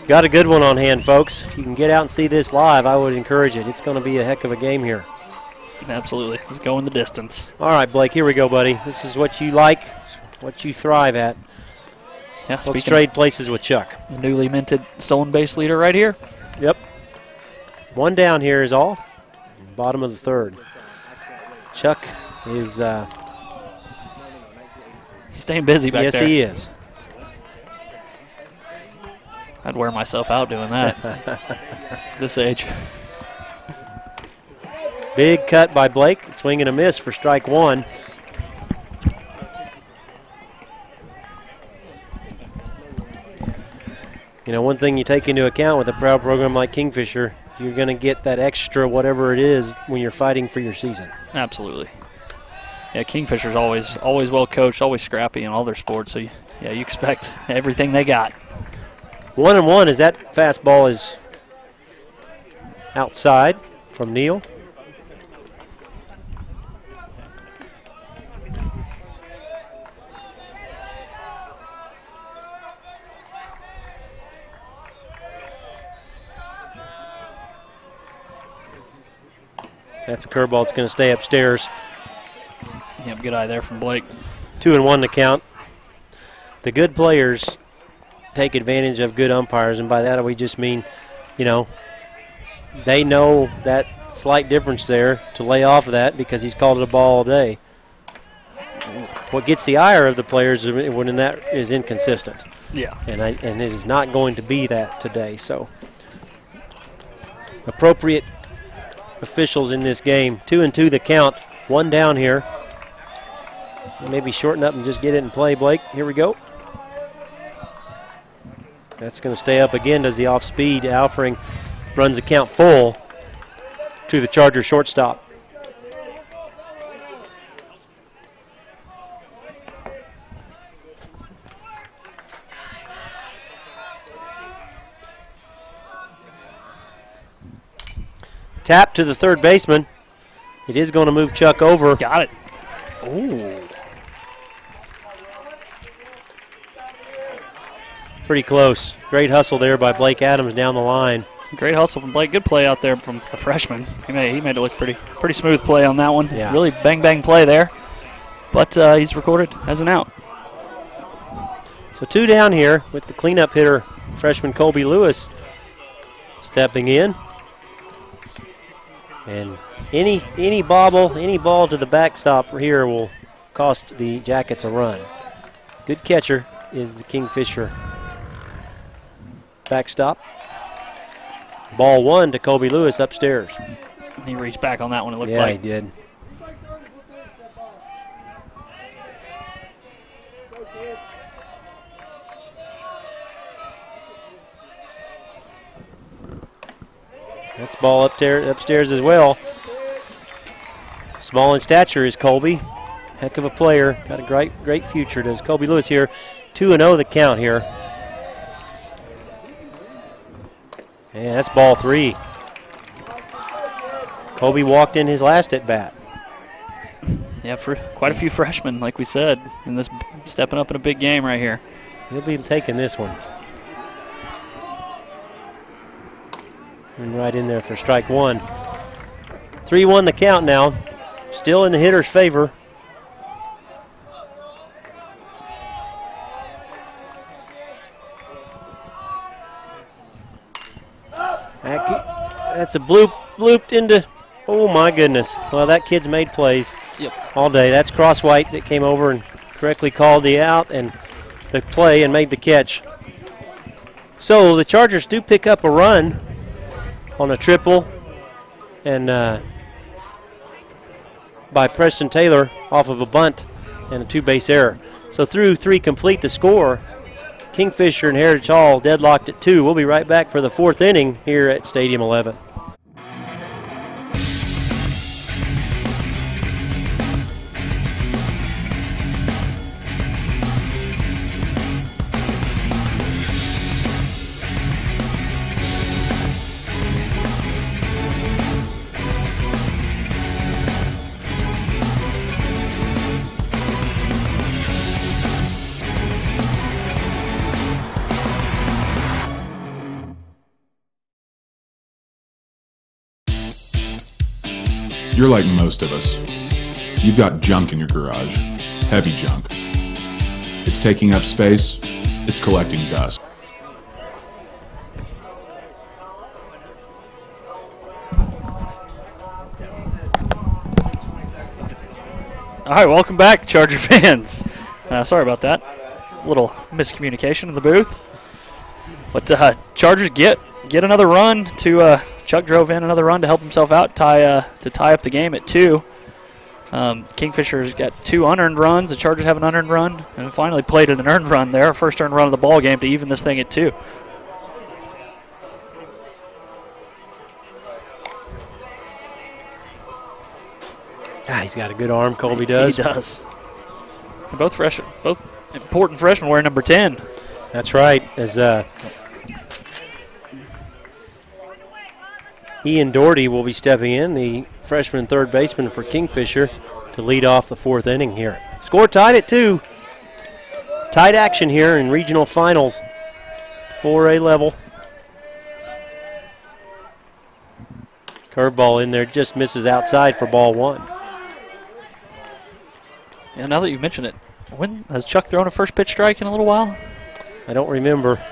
Got a good one on hand, folks. If you can get out and see this live, I would encourage it. It's going to be a heck of a game here. Absolutely. It's going the distance. All right, Blake, here we go, buddy. This is what you like, what you thrive at. Yeah, let's trade places with Chuck. The newly minted stolen base leader right here. Yep. One down here is all. Bottom of the third. Chuck is staying busy back there. Yes, he is. I'd wear myself out doing that this age. Big cut by Blake. Swing and a miss for strike one. You know, one thing you take into account with a proud program like Kingfisher, you're going to get that extra whatever it is when you're fighting for your season. Absolutely. Yeah, Kingfisher's always well coached, always scrappy in all their sports. So, yeah, you expect everything they got. 1-1 as that fastball is outside from Neal. That's a curveball. It's going to stay upstairs. Yep, good eye there from Blake. 2-1 to count. The good players take advantage of good umpires, and by that we just mean, you know, they know that slight difference there to lay off of that because he's called it a ball all day. What gets the ire of the players is when that is inconsistent. Yeah. And it is not going to be that today. So appropriate officials in this game. 2-2 the count. One down here. Maybe shorten up and just get it in play, Blake. Here we go. That's going to stay up again. Does the off speed. Alfring runs the count full to the Charger shortstop. Tap to the third baseman. It is going to move Chuck over. Got it. Ooh. Pretty close. Great hustle there by Blake Adams down the line. Great hustle from Blake. Good play out there from the freshman. He made it look pretty smooth play on that one. Yeah. Really bang play there. But he's recorded as an out. So two down here with the cleanup hitter, freshman Colby Lewis, stepping in. And any ball to the backstop here will cost the Jackets a run. Good catcher is the Kingfisher backstop. Ball one to Colby Lewis upstairs. He reached back on that one, it looked like. Yeah, he did. That's ball upstairs as well. Small in stature is Colby. Heck of a player. Got a great future. Does Colby Lewis here. 2-0 the count here. And that's ball three. Colby walked in his last at bat. Yeah, for quite a few freshmen, like we said, and this stepping up in a big game right here. He'll be taking this one. And right in there for strike one. 3-1 the count now. Still in the hitter's favor. That's a blooped into, oh my goodness. Well, that kid's made plays all day. That's Cross White that came over and correctly called the out and the play and made the catch. So the Chargers do pick up a run on a triple and by Preston Taylor off of a bunt and a two-base error. So through three complete the score. Kingfisher and Heritage Hall deadlocked at 2. We'll be right back for the fourth inning here at Stadium 11. You're like most of us. You've got junk in your garage. Heavy junk. It's taking up space. It's collecting dust. All right, welcome back, Charger fans. Sorry about that. A little miscommunication in the booth. But Chargers get another run to Chuck drove in another run to help himself out, to tie up the game at 2. Kingfisher's got 2 unearned runs. The Chargers have an unearned run, and finally played an earned run there, first earned run of the ball game to even this thing at 2. He's got a good arm, Colby does. He does. And both important freshmen wearing number 10. That's right. As Ian Doherty will be stepping in, the freshman third baseman for Kingfisher, to lead off the 4th inning here. Score tied at 2. Tight action here in regional finals, 4A level. Curveball in there, just misses outside for ball 1. Yeah, now that you mention it, when has Chuck thrown a first pitch strike in a little while? I don't remember.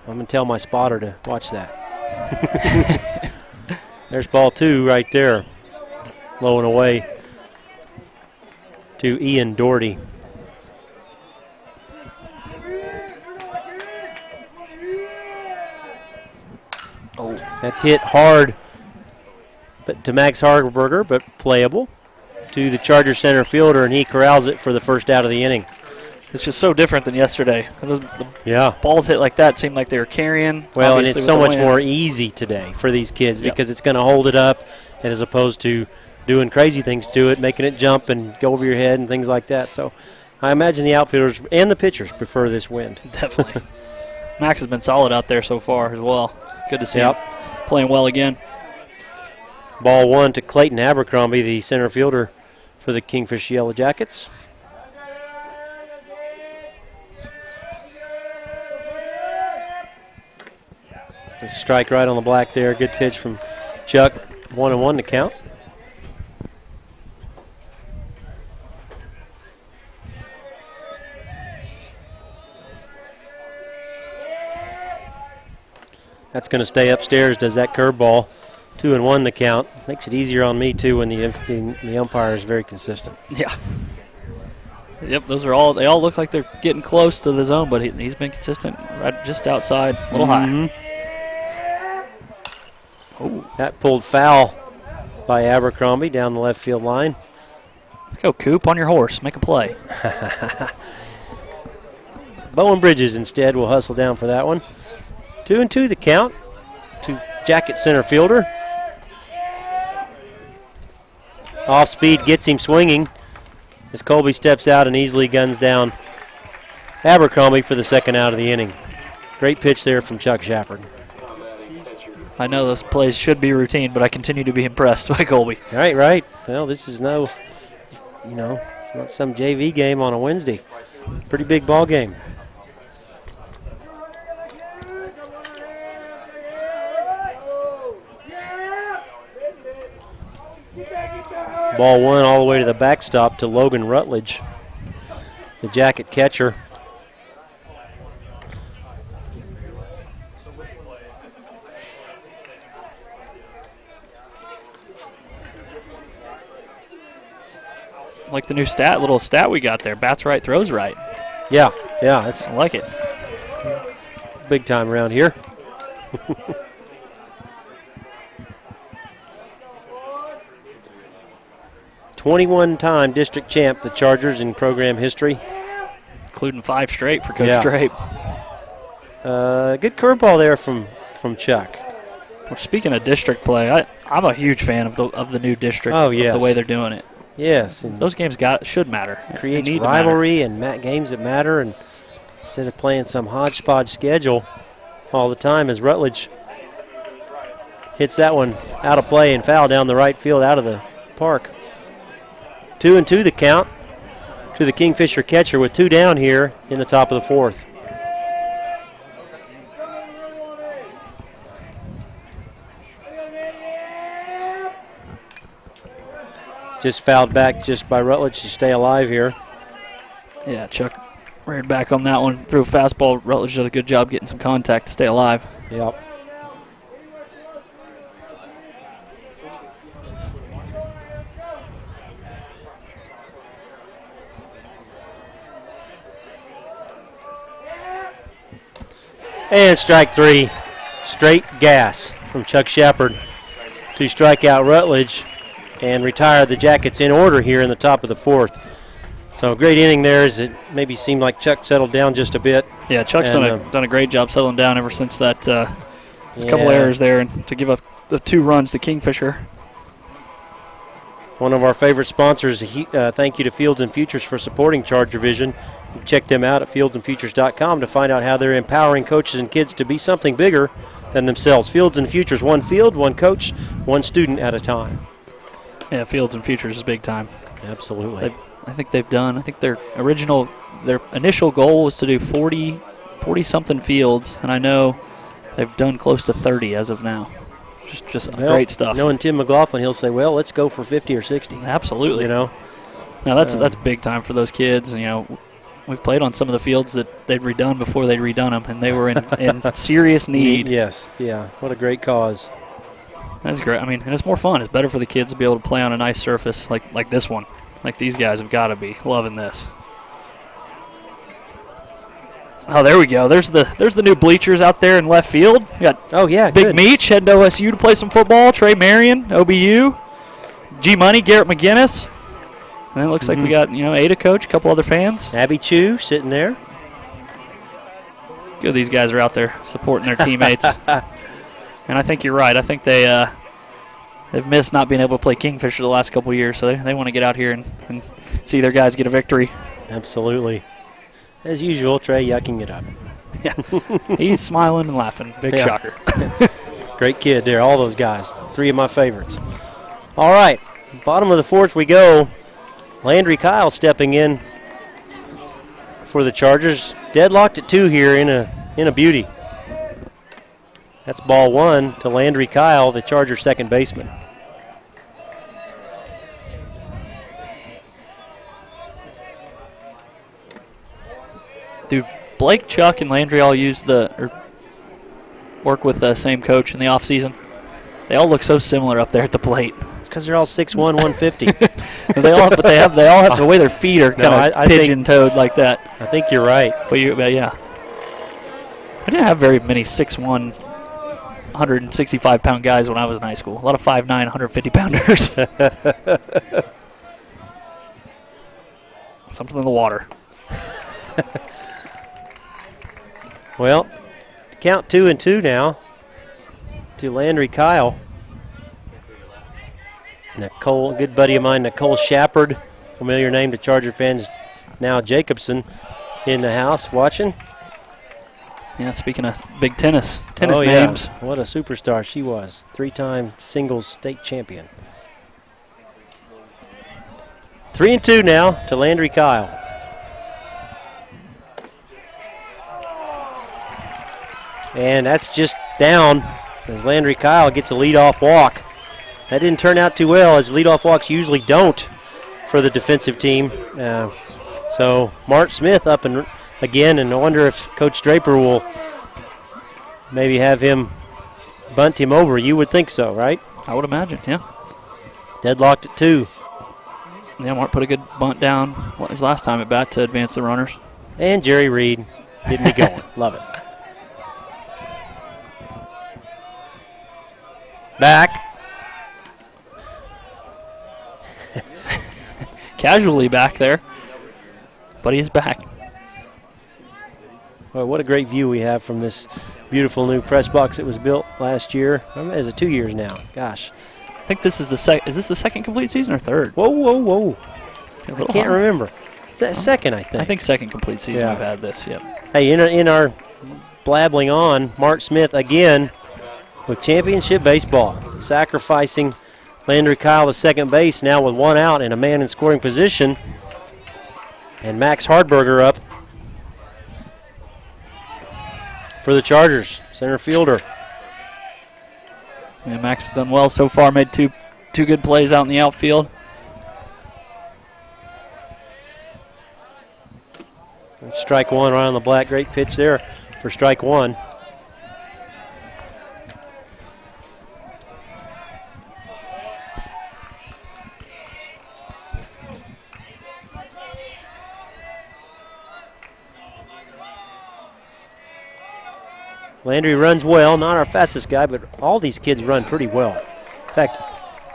I'm going to tell my spotter to watch that. There's ball 2 right there. Low and away to Ian Doherty. Oh, that's hit hard, but to Max Harberger, but playable to the Charger center fielder, and he corrals it for the first out of the inning. It's just so different than yesterday. Yeah. Balls hit like that seemed like they were carrying. Well, and it's so much more easy today for these kids because it's going to hold it up, and as opposed to doing crazy things to it, making it jump and go over your head and things like that. So I imagine the outfielders and the pitchers prefer this wind. Definitely. Max has been solid out there so far as well. Good to see him playing well again. Ball 1 to Clayton Abercrombie, the center fielder for the Kingfisher Yellow Jackets. A strike right on the black there. Good pitch from Chuck. 1-1 to count. That's going to stay upstairs, does that curveball. 2-1 to count. Makes it easier on me, too, when the umpire is very consistent. Yeah. Yep, they all look like they're getting close to the zone, but he's been consistent right just outside, a little high. Oh, that pulled foul by Abercrombie down the left field line. Let's go, Coop, on your horse. Make a play. Bowen Bridges instead will hustle down for that one. 2-2 the count to Jacket center fielder. Off speed gets him swinging as Colby steps out and easily guns down Abercrombie for the second out of the inning. Great pitch there from Chuck Shepard. I know those plays should be routine, but I continue to be impressed by Colby. Right. Well, this is it's not some JV game on a Wednesday. Pretty big ball game. Ball 1 all the way to the backstop to Logan Rutledge, the Jacket catcher. Like the new little stat we got there. Bats right, throws right. Yeah, I like it. Big time around here. 21-time district champ, the Chargers, in program history. Including 5 straight for Coach Drape. Good curveball there from Chuck. Well, speaking of district play, I'm a huge fan of the new district. Oh, yes. Of the way they're doing it. Yes. And those games should matter. Creates rivalry and games that matter, and instead of playing some hodgepodge schedule all the time, as Rutledge hits that one out of play and foul down the right field out of the park. 2-2 the count to the Kingfisher catcher with 2 down here in the top of the 4th. Just fouled back just by Rutledge to stay alive here. Yeah, Chuck reared back on that one. Threw a fastball. Rutledge did a good job getting some contact to stay alive. Yep. And strike 3. Straight gas from Chuck Shepard to strike out Rutledge and retire the Jackets in order here in the top of the 4th. So great inning there as it maybe seemed like Chuck settled down just a bit. Yeah, Chuck's done a great job settling down ever since that couple errors there, and to give up the 2 runs to Kingfisher. One of our favorite sponsors, thank you to Fields and Futures for supporting ChargerVision. Check them out at fieldsandfutures.com to find out how they're empowering coaches and kids to be something bigger than themselves. Fields and Futures, one field, one coach, one student at a time. Yeah, Fields and Futures is big time. Absolutely. I think their initial goal was to do 40-something fields, and I know they've done close to 30 as of now. Just great stuff. Knowing Tim McLaughlin, he'll say, well, let's go for 50 or 60. Absolutely. You know? Now, that's big time for those kids. You know, we've played on some of the fields that they'd redone before they'd redone them, and they were in serious need. Yes, yeah. What a great cause. That's great. I mean, and it's more fun. It's better for the kids to be able to play on a nice surface like this one. Like these guys have got to be loving this. Oh, there we go. There's the new bleachers out there in left field. We got Big Meach heading to OSU to play some football. Trey Marion, OBU. G Money, Garrett McGinnis. And it looks like we got Ada coach, a couple other fans. Abby Chu sitting there. Good, these guys are out there supporting their teammates. And I think you're right. I think they've missed not being able to play Kingfisher the last couple of years, so they want to get out here and see their guys get a victory. Absolutely. As usual, Trey yucking it up. Yeah, he's smiling and laughing. Big shocker. Great kid there, all those guys. 3 of my favorites. All right, bottom of the 4th we go. Landry Kyle stepping in for the Chargers. Deadlocked at 2 here in a beauty. That's ball 1 to Landry Kyle, the Chargers second baseman. Do Blake, Chuck, and Landry all work with the same coach in the offseason? They all look so similar up there at the plate. It's because they're all 6'1", 150. They all have the way their feet are kind of pigeon-toed like that. I think you're right. But yeah. I didn't have very many 6'1", 165-pound guys when I was in high school. A lot of 5'9", 150-pounders. Something in the water. Well, count 2-2 now to Landry Kyle. Nicole, good buddy of mine, Nicole Shepard, familiar name to Charger fans, now Jacobson in the house watching. Yeah, speaking of big tennis names. Yeah. What a superstar she was. 3-time singles state champion. 3-2 now to Landry Kyle. And that's just down as Landry Kyle gets a leadoff walk. That didn't turn out too well, as leadoff walks usually don't for the defensive team. So Mark Smith up and again, and I wonder if Coach Draper will maybe have him bunt him over. You would think so, right? I would imagine, yeah. Deadlocked at 2. Yeah, Mark put a good bunt down his last time at bat to advance the runners. And Jerry Reed getting me going. Love it. Back. Casually back there, but he's back. Well, what a great view we have from this beautiful new press box that was built last year. Is it 2 years now? Gosh. I think this is the second. Is this the second complete season or third? Whoa. I can't remember. It's that second, I think. I think second complete season we've had this, yep. Hey, in our blabbling on, Mark Smith again with championship baseball, sacrificing Landry Kyle to second base now with 1 out and a man in scoring position. And Max Hardberger up for the Chargers, center fielder. Yeah, Max has done well so far, made two good plays out in the outfield. strike one right on the black. Great pitch there for strike one. Landry runs well, not our fastest guy, but all these kids run pretty well. In fact,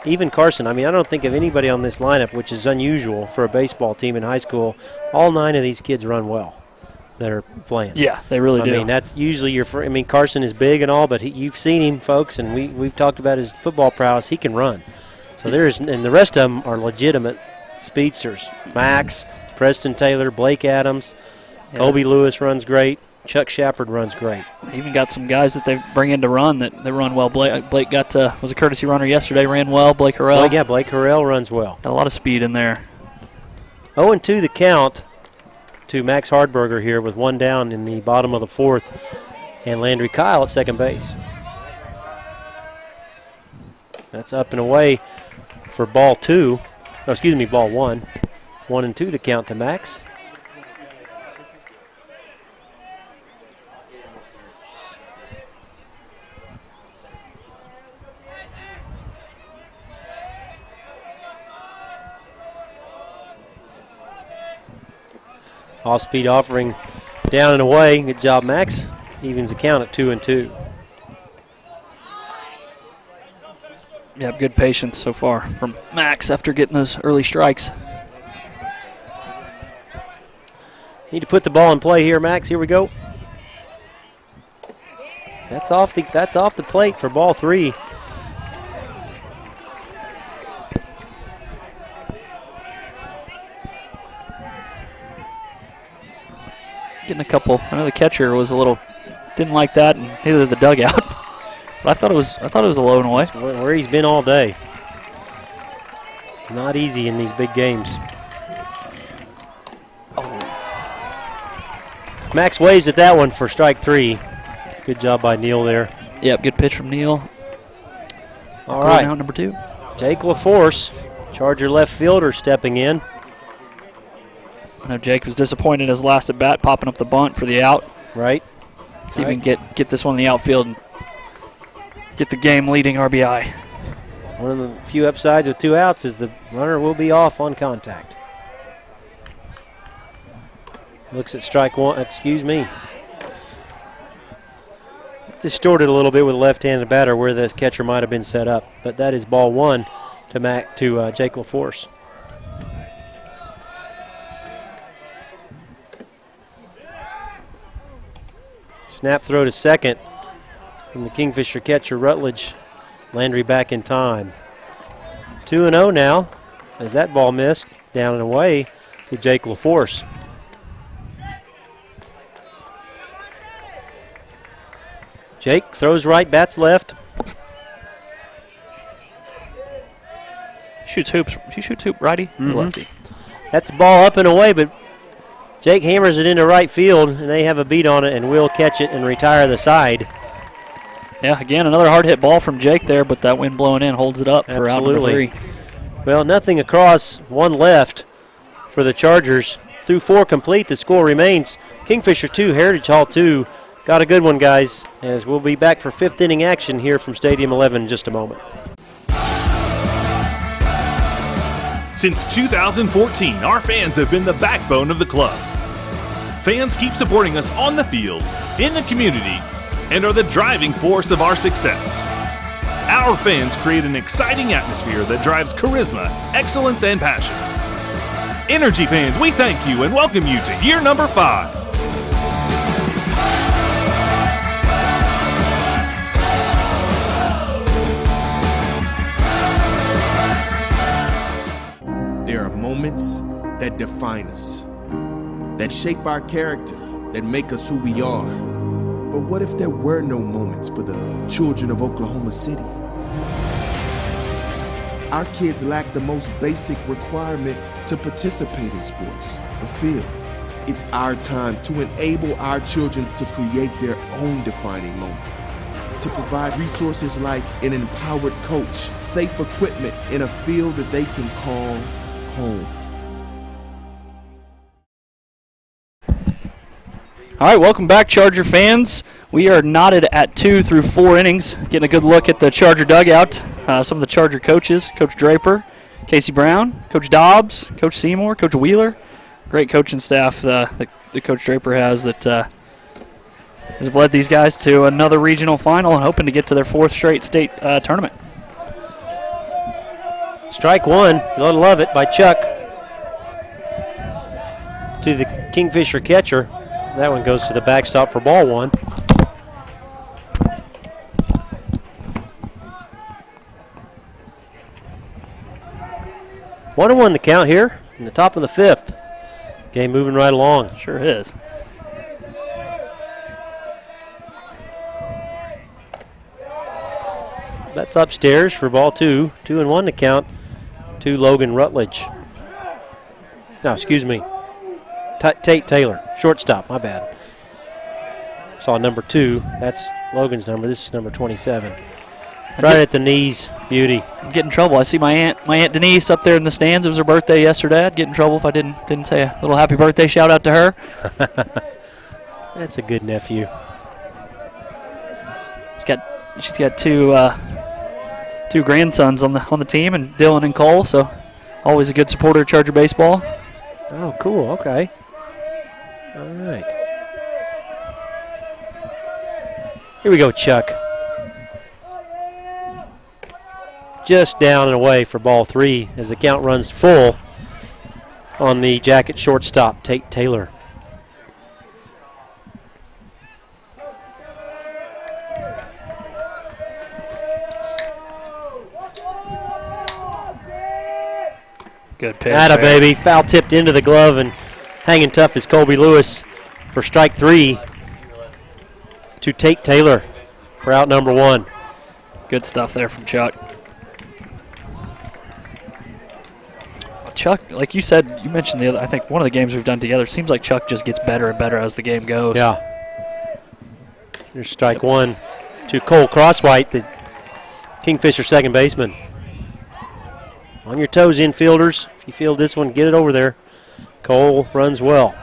even Carson, I mean, I don't think of anybody on this lineup, which is unusual for a baseball team in high school. All 9 of these kids run well that are playing. Yeah, they really do. I mean, that's usually I mean, Carson is big and all, but you've seen him, folks, and we've talked about his football prowess. He can run. So and the rest of them are legitimate speedsters. Max, Preston Taylor, Blake Adams, Colby Lewis runs great. Chuck Shepard runs great. Even got some guys that they bring in to run that run well. Blake was a courtesy runner yesterday, ran well. Blake Harrell. Blake Harrell runs well. Got a lot of speed in there. 0-2 the count to Max Hardberger here with 1 down in the bottom of the 4th, and Landry Kyle at second base. That's up and away for ball 2. Oh, excuse me, ball 1. 1-2 the count to Max. Off-speed offering down and away. Good job, Max. Evens the count at 2-2. Yeah, good patience so far from Max after getting those early strikes. Need to put the ball in play here, Max. Here we go. That's off the plate for ball 3. Getting a couple. I know the catcher was didn't like that, and neither did the dugout. But I thought it was a low and away. Where he's been all day. Not easy in these big games. Max waves at that one for strike 3. Good job by Neal there. Yep, good pitch from Neal. All right. Now number 2. Jake LaForce, Charger left fielder, stepping in. I know Jake was disappointed in his last at bat, popping up the bunt for the out. Right. See if we can get this one in the outfield and get the game leading RBI. One of the few upsides with 2 outs is the runner will be off on contact. Looks at strike 1. Excuse me. Distorted a little bit with a left-handed batter where the catcher might have been set up, but that is ball 1 to Jake LaForce. Snap throw to second from the Kingfisher catcher, Rutledge. Landry back in time. 2-0 now as that ball missed down and away to Jake LaForce. Jake throws right, bats left. Shoots hoops. He shoots hoop righty or lefty. That's the ball up and away, but Jake hammers it into right field, and they have a beat on it, and will catch it and retire the side. Yeah, again, another hard hit ball from Jake there, but that wind blowing in holds it up for out number 3. Well, nothing across, 1 left for the Chargers. Through 4 complete, the score remains Kingfisher 2, Heritage Hall 2. Got a good one, guys, as we'll be back for 5th inning action here from Stadium 11 in just a moment. Since 2014, our fans have been the backbone of the club. Fans keep supporting us on the field, in the community, and are the driving force of our success. Our fans create an exciting atmosphere that drives charisma, excellence, and passion. Energy fans, we thank you and welcome you to year number 5. There are moments that define us, that shape our character, that make us who we are. But what if there were no moments for the children of Oklahoma City? Our kids lack the most basic requirement to participate in sports, a field. It's our time to enable our children to create their own defining moment, to provide resources like an empowered coach, safe equipment, in a field that they can call home. All right, welcome back, Charger fans. We are knotted at 2 through 4 innings, getting a good look at the Charger dugout. Some of the Charger coaches, Coach Draper, Casey Brown, Coach Dobbs, Coach Seymour, Coach Wheeler. Great coaching staff that Coach Draper has that has led these guys to another regional final and hoping to get to their 4th straight state tournament. Strike one, you love it, by Chuck to the Kingfisher catcher. That one goes to the backstop for ball 1. One and 1 the count here in the top of the 5th. Game moving right along. Sure is. That's upstairs for ball 2. 2 and 1 to count to Logan Rutledge. No, excuse me. Tate Taylor, shortstop, my bad. Saw number 2. That's Logan's number. This is number 27. Right at the knees, beauty. I'd get in trouble. I see my aunt Denise up there in the stands. It was her birthday yesterday. I'd get in trouble if I didn't say a little happy birthday shout out to her. That's a good nephew. She's got two grandsons on the team, and Dylan and Cole. So always a good supporter of Charger baseball. Oh, cool. Okay. All right. Here we go, Chuck. Just down and away for ball 3 as the count runs full on the Jacket shortstop, Tate Taylor. Good pitch. Atta baby, foul tipped into the glove, and hanging tough is Colby Lewis for strike 3 to Tate Taylor for out number 1. Good stuff there from Chuck. Chuck, like you said, you mentioned I think one of the games we've done together, seems like Chuck just gets better and better as the game goes. Yeah. Here's strike 1 to Cole Crosswhite, the Kingfisher second baseman. On your toes, infielders. If you field this one, get it over there. Cole runs well.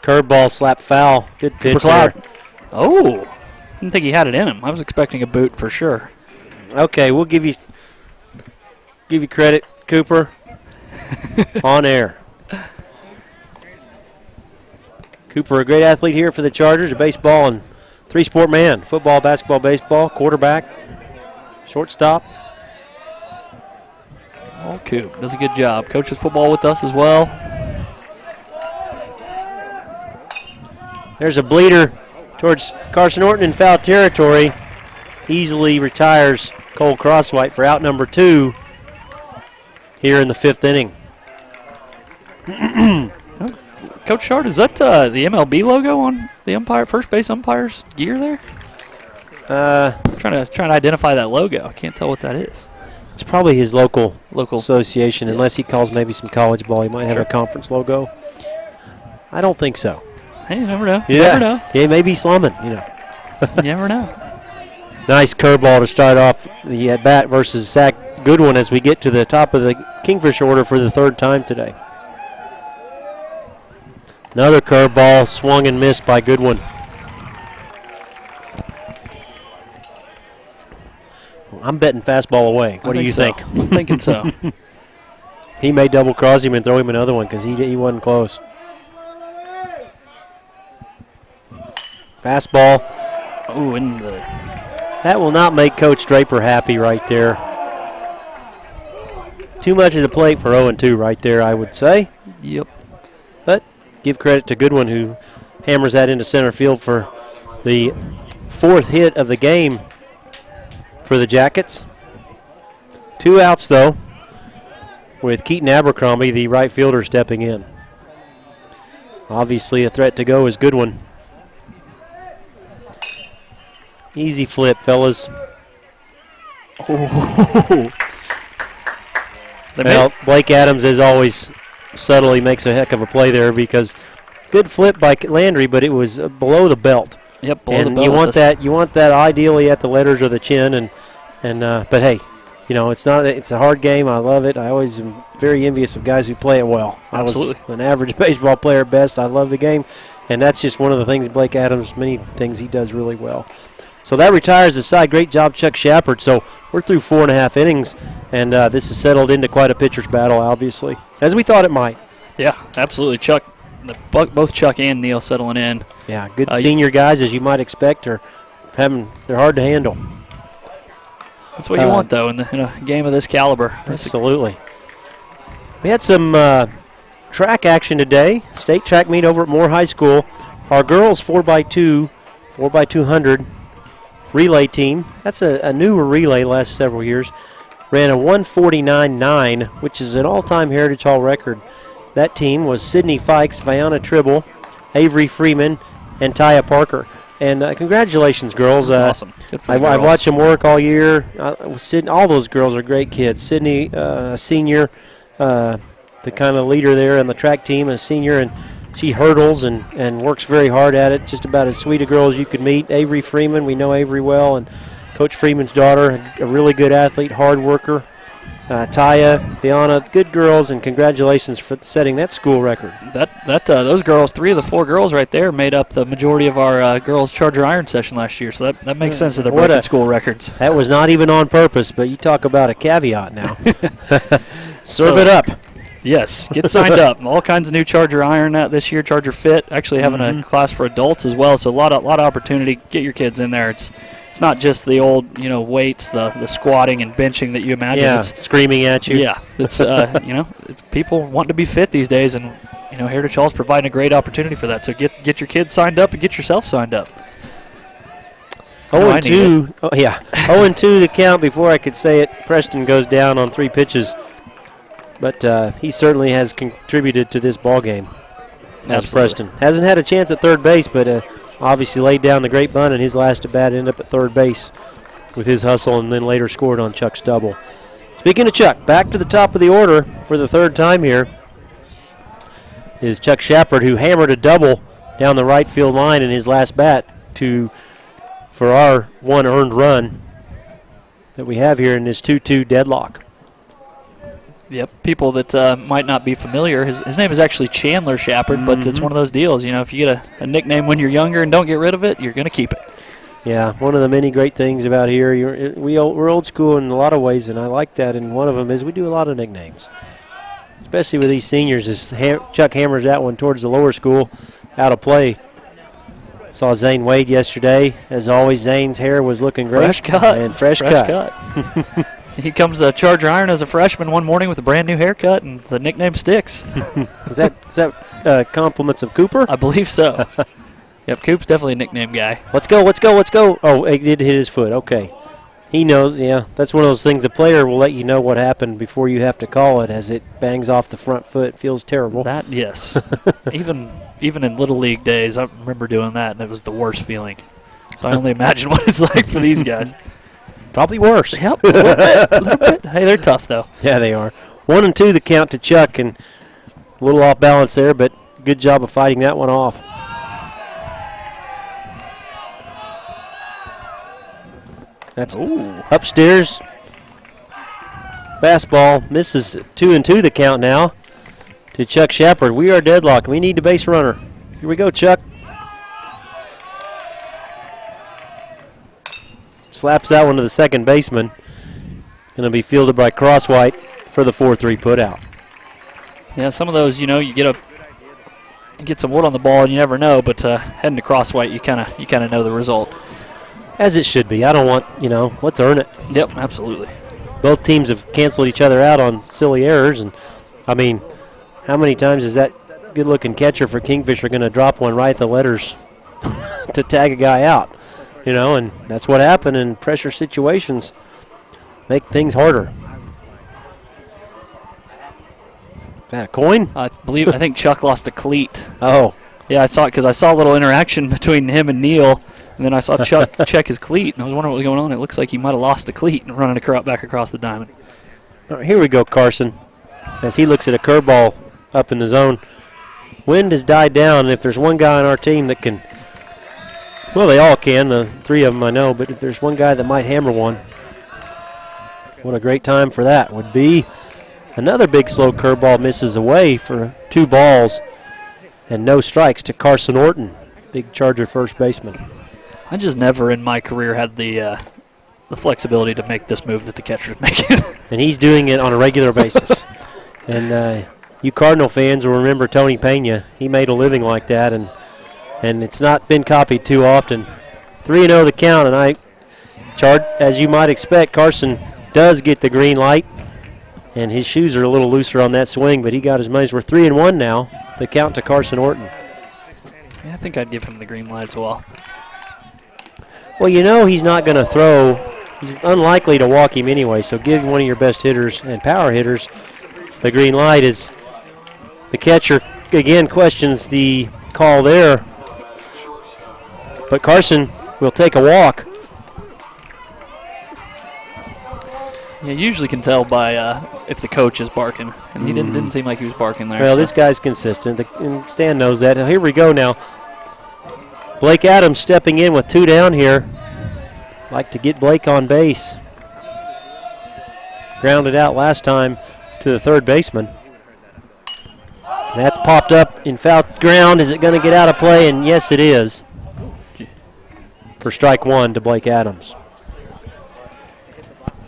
Curveball, slap foul. Good pitch there. Oh, didn't think he had it in him. I was expecting a boot for sure. Okay, we'll give you credit, Cooper. On air. Cooper, a great athlete here for the Chargers, a baseball and 3-sport man. Football, basketball, baseball, quarterback, shortstop. Oh, Coop does a good job. Coaches football with us as well. There's a bleeder towards Carson Orton in foul territory. Easily retires Cole Crosswhite for out number 2 here in the 5th inning. Coach Shard, is that the MLB logo on the first base umpire's gear there? Trying to identify that logo. I can't tell what that is. It's probably his local association, unless he calls maybe some college ball. He might have a conference logo. I don't think so. Hey, you never know. Yeah. You never know. Yeah, maybe slumming, you know. You never know. Nice curveball to start off the at-bat versus Zach Goodwin as we get to the top of the Kingfisher order for the 3rd time today. Another curveball swung and missed by Goodwin. I'm betting fastball away. What do you think? I'm thinking so. He may double cross him and throw him another one because he wasn't close. Fastball. Oh, in the. That will not make Coach Draper happy right there. Too much of the plate for 0-2 right there, I would say. Yep. But give credit to Goodwin, who hammers that into center field for the 4th hit of the game for the Jackets. 2 outs, though, with Keaton Abercrombie, the right fielder, stepping in. Obviously a threat to go is Goodwin. Easy flip, fellas. Oh. Well, Blake Adams, as always, subtly makes a heck of a play there because good flip by Landry, but it was below the belt. Yep, below the belt. And you want that ideally at the letters or the chin, but hey, it's a hard game. I love it. I always am very envious of guys who play it well. Absolutely. I was an average baseball player at best. I love the game, and that's just one of the things Blake Adams, many things he does really well. So that retires the side. Great job, Chuck Shepard. So we're through 4.5 innings, and this has settled into quite a pitcher's battle, obviously, as we thought it might. Yeah, absolutely. Both Chuck and Neil settling in. Yeah, good senior guys, as you might expect, they're hard to handle. That's what you want, though, in a game of this caliber. Absolutely. We had some track action today. State track meet over at Moore High School. Our girls 4x200 relay team. That's a newer relay last several years. Ran a 149.9, which is an all-time Heritage Hall record. That team was Sydney Fikes, Vianna Tribble, Avery Freeman, and Taya Parker. And congratulations, girls. That's awesome. Good for I've watched them work all year. All those girls are great kids. Sydney, senior, the kind of leader there on the track team, a senior, and she hurdles and works very hard at it. Just about as sweet a girl as you could meet. Avery Freeman, we know Avery well, and Coach Freeman's daughter, a really good athlete, hard worker. Taya, Biana, good girls, and congratulations for setting that school record. Those girls, 3 of the 4 girls right there, made up the majority of our girls' Charger Iron session last year. So that makes sense that they're breaking school records. That was not even on purpose, but you talk about a caveat now. Serve it up. Yes, get signed up. All kinds of new Charger Iron this year. Charger Fit, actually having a class for adults as well. So a lot of opportunity. Get your kids in there. It's not just the old, weights, the squatting and benching that you imagine. Yeah, it's screaming at you. Yeah, it's it's people wanting to be fit these days, and Heritage Hall is providing a great opportunity for that. So get your kids signed up and get yourself signed up. 0-2. Oh yeah, 0-2 the count before I could say it. Preston goes down on 3 pitches, but he certainly has contributed to this ball game. That's Preston. Hasn't had a chance at third base, but obviously laid down the great bunt, and his last at bat ended up at third base with his hustle, and then later scored on Chuck's double. Speaking of Chuck, back to the top of the order for the third time here is Chuck Shepard, who hammered a double down the right field line in his last bat for our 1 earned run that we have here in this 2-2 deadlock. Yep, people that might not be familiar, his name is actually Chandler Shepard, but it's one of those deals. If you get a nickname when you're younger and don't get rid of it, you're going to keep it. Yeah, one of the many great things about here, we're old school in a lot of ways, and I like that, and one of them is we do a lot of nicknames, especially with these seniors. As Chuck hammers that one towards the lower school, out of play. Saw Zane Wade yesterday. As always, Zane's hair was looking great. Fresh cut. And fresh cut. He comes to Charger Iron as a freshman one morning with a brand new haircut, and the nickname sticks. Is that compliments of Cooper? I believe so. Yep, Coop's definitely a nickname guy. Let's go. Oh, he did hit his foot. Okay. He knows, yeah. That's one of those things a player will let you know what happened before you have to call it as it bangs off the front foot. It feels terrible. That, yes. Even in Little League days, I remember doing that, and it was the worst feeling. So I only imagine what it's like for these guys. Probably worse. Yep, a little bit. Hey, they're tough, though. Yeah, they are. 1-2 the count to Chuck, and a little off balance there, but good job of fighting that one off. That's upstairs. Fastball misses. 2-2 the count now to Chuck Shepard. We are deadlocked. We need the base runner. Here we go, Chuck. Slaps that one to the second baseman. Going to be fielded by Crosswhite for the 4-3 putout. Yeah, some of those, you get some wood on the ball and you never know, but heading to Crosswhite, you kind of know the result. As it should be. I don't want, let's earn it. Yep, absolutely. Both teams have canceled each other out on silly errors, and I mean, how many times is that good-looking catcher for Kingfisher going to drop one right at the letters to tag a guy out? And that's what happened in pressure situations. Make things harder. Is that a coin? I think Chuck lost a cleat. Oh. Yeah, I saw it because I saw a little interaction between him and Neil, and then I saw Chuck check his cleat, and I was wondering what was going on. It looks like he might have lost a cleat and running back across the diamond. All right, here we go, Carson, as he looks at a curveball up in the zone. Wind has died down, and if there's one guy on our team that can, well, they all can, the 3 of them I know, but if there's one guy that might hammer one, What a great time for that would be. Another big slow curveball misses away for 2 balls and no strikes to Carson Orton, big Charger first baseman. I just never in my career had the flexibility to make this move that the catcher's making. And he's doing it on a regular basis. And you Cardinal fans will remember Tony Pena. He made a living like that, and it's not been copied too often. 3-0 the count, and as you might expect, Carson does get the green light, and his shoes are a little looser on that swing, but he got his money's worth. 3-1 now, the count to Carson Orton. Yeah, I think I'd give him the green light as well. Well, you know he's not going to throw. He's unlikely to walk him anyway, so give one of your best hitters and power hitters the green light. As the catcher, again, questions the call there. But Carson will take a walk. Yeah, you usually can tell by if the coach is barking, and he didn't seem like he was barking there. Well, this guy's consistent, and Stan knows that. Here we go now. Blake Adams stepping in with 2 down here. Like to get Blake on base. Grounded out last time to the third baseman. That's popped up in foul ground. Is it going to get out of play? And yes, it is. For strike 1 to Blake Adams.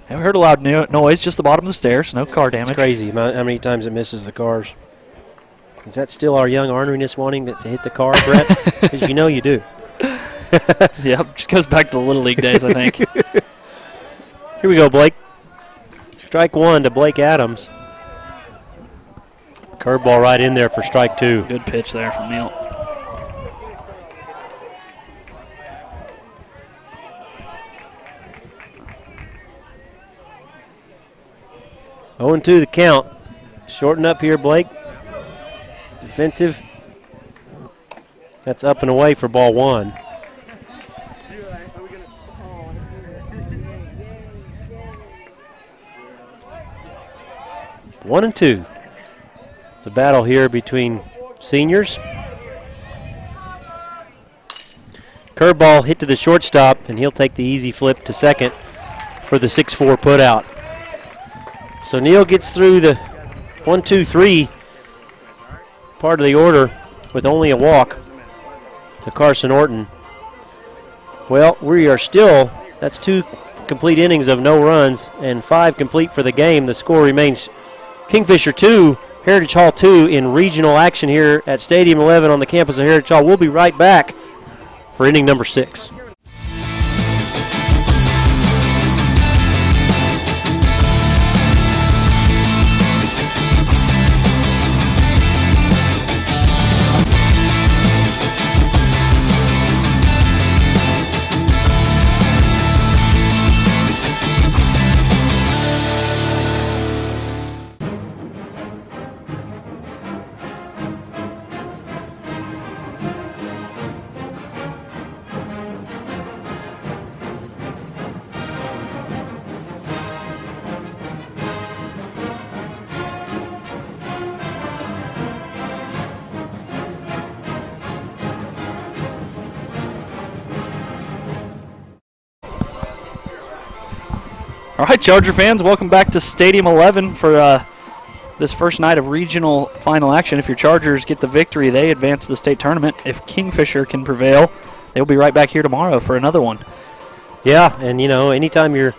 And we heard a loud noise just the bottom of the stairs. No car damage. It's crazy how many times it misses the cars. Is that still our young orneriness wanting to hit the car, Brett? Because you know you do. Yep, just goes back to the Little League days, I think. Here we go, Blake. Strike 1 to Blake Adams. Curveball right in there for strike 2. Good pitch there from Neal. Oh, 0-2 the count. Shorten up here, Blake. Defensive. That's up and away for ball 1. One and 2. The battle here between seniors. Curveball hit to the shortstop, and he'll take the easy flip to second for the 6-4 putout. So Neal gets through the 1, 2, 3 part of the order with only a walk to Carson Orton. Well, we are still, that's 2 complete innings of no runs and 5 complete for the game. The score remains Kingfisher 2, Heritage Hall 2 in regional action here at Stadium 11 on the campus of Heritage Hall. We'll be right back for inning number 6. All right, Charger fans, welcome back to Stadium 11 for this first night of regional final action. If your Chargers get the victory, they advance to the state tournament. If Kingfisher can prevail, they'll be right back here tomorrow for another one. Yeah, and, you know, anytime you're,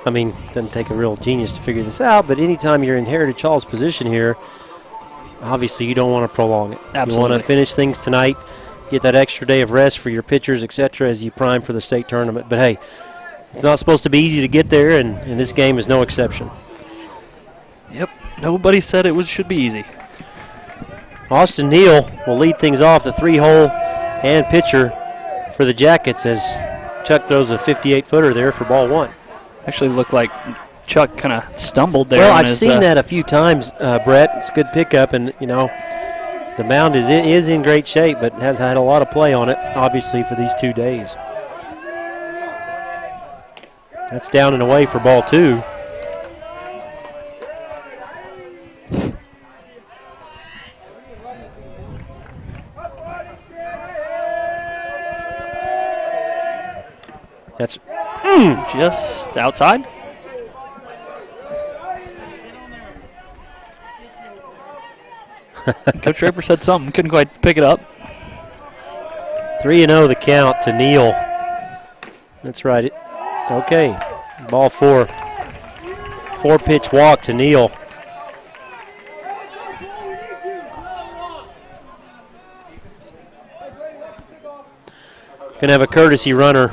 I mean, it doesn't take a real genius to figure this out, but anytime you're in Heritage Hall's position here, obviously you don't want to prolong it. Absolutely. You want to finish things tonight, get that extra day of rest for your pitchers, etc., as you prime for the state tournament. But, hey, it's not supposed to be easy to get there, and this game is no exception. Yep, nobody said it should be easy. Austin Neal will lead things off, the 3-hole and pitcher for the Jackets, as Chuck throws a 58-footer there for ball 1. Actually looked like Chuck kind of stumbled there. Well, I've seen that a few times, Brett. It's a good pickup, and, you know, the mound is in great shape, but has had a lot of play on it, obviously, for these 2 days. That's down and away for ball 2. That's just outside. Coach Draper said something. Couldn't quite pick it up. 3-0 the count to Neal. That's right. Okay. Ball 4. 4-pitch walk to Neal. Going to have a courtesy runner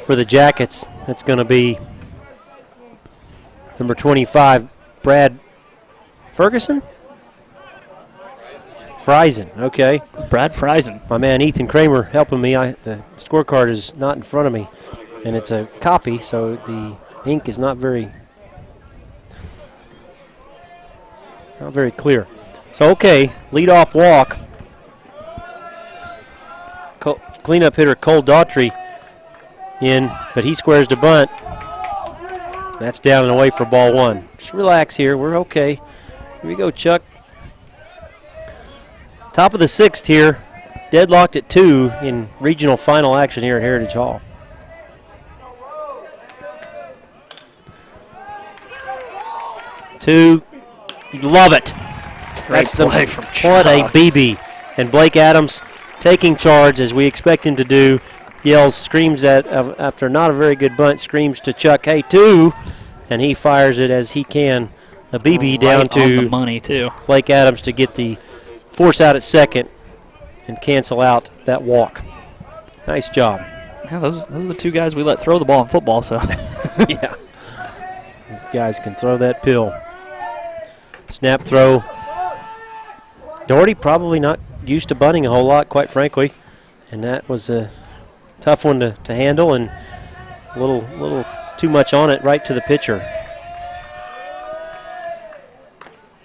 for the Jackets. That's going to be number 25, Brad Ferguson? Friesen, okay. Brad Friesen. My man Ethan Kramer helping me. The scorecard is not in front of me, and it's a copy, so the ink is not very clear. So, okay, leadoff walk. Cleanup hitter Cole Daughtry in, but he squares the bunt. That's down and away for ball 1. Just relax here. We're okay. Here we go, Chuck. Top of the 6th here. Deadlocked at 2 in regional final action here at Heritage Hall. Two. You love it. Great play from Chuck. What a BB. And Blake Adams taking charge, as we expect him to do, yells, screams after not a very good bunt, screams to Chuck, hey, 2, and he fires it as he can. A BB down to on the money, too. Blake Adams to get the force out at second and cancel out that walk. Nice job. Yeah, those are the 2 guys we let throw the ball in football, so. Yeah. These guys can throw that pill. Snap throw. Doherty probably not used to bunting a whole lot, quite frankly, and that was a tough one to handle, and a little too much on it right to the pitcher.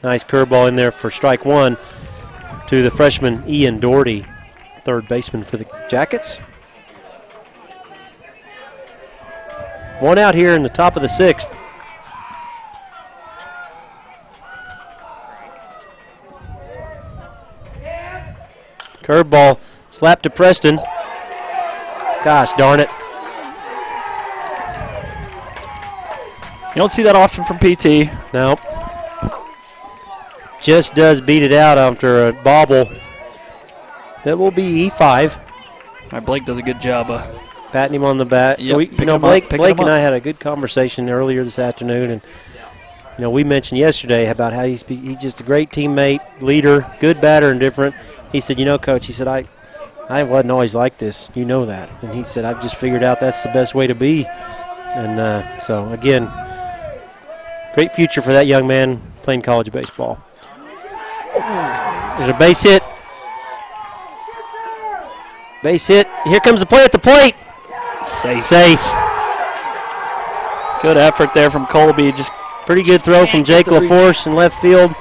Nice curveball in there for strike 1 to the freshman Ian Doherty, third baseman for the Jackets. 1 out here in the top of the 6th. Curveball slapped to Preston. Gosh darn it. You don't see that often from PT. Nope. Just does beat it out after a bobble. That will be E5. Right, Blake does a good job of patting him on the back. Yep, Blake and I had a good conversation earlier this afternoon, and we mentioned yesterday about how he's just a great teammate, leader, good batter, and different. He said, Coach, he said, I wasn't always like this. You know that. And he said, I've just figured out that's the best way to be. And so, again, great future for that young man playing college baseball. There's a base hit. Base hit. Here comes the play at the plate. Safe. Good effort there from Colby. Just pretty good throw from Jake LaForce in left field.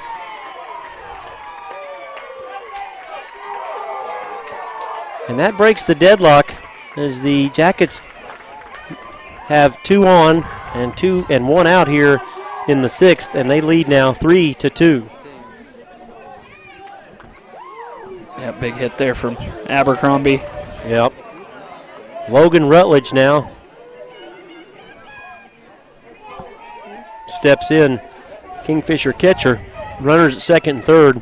And that breaks the deadlock as the Jackets have 2 on and 1 out here in the 6th, and they lead now 3-2. Yeah, big hit there from Abercrombie. Yep. Logan Rutledge now steps in. Kingfisher catcher. Runners at second and third.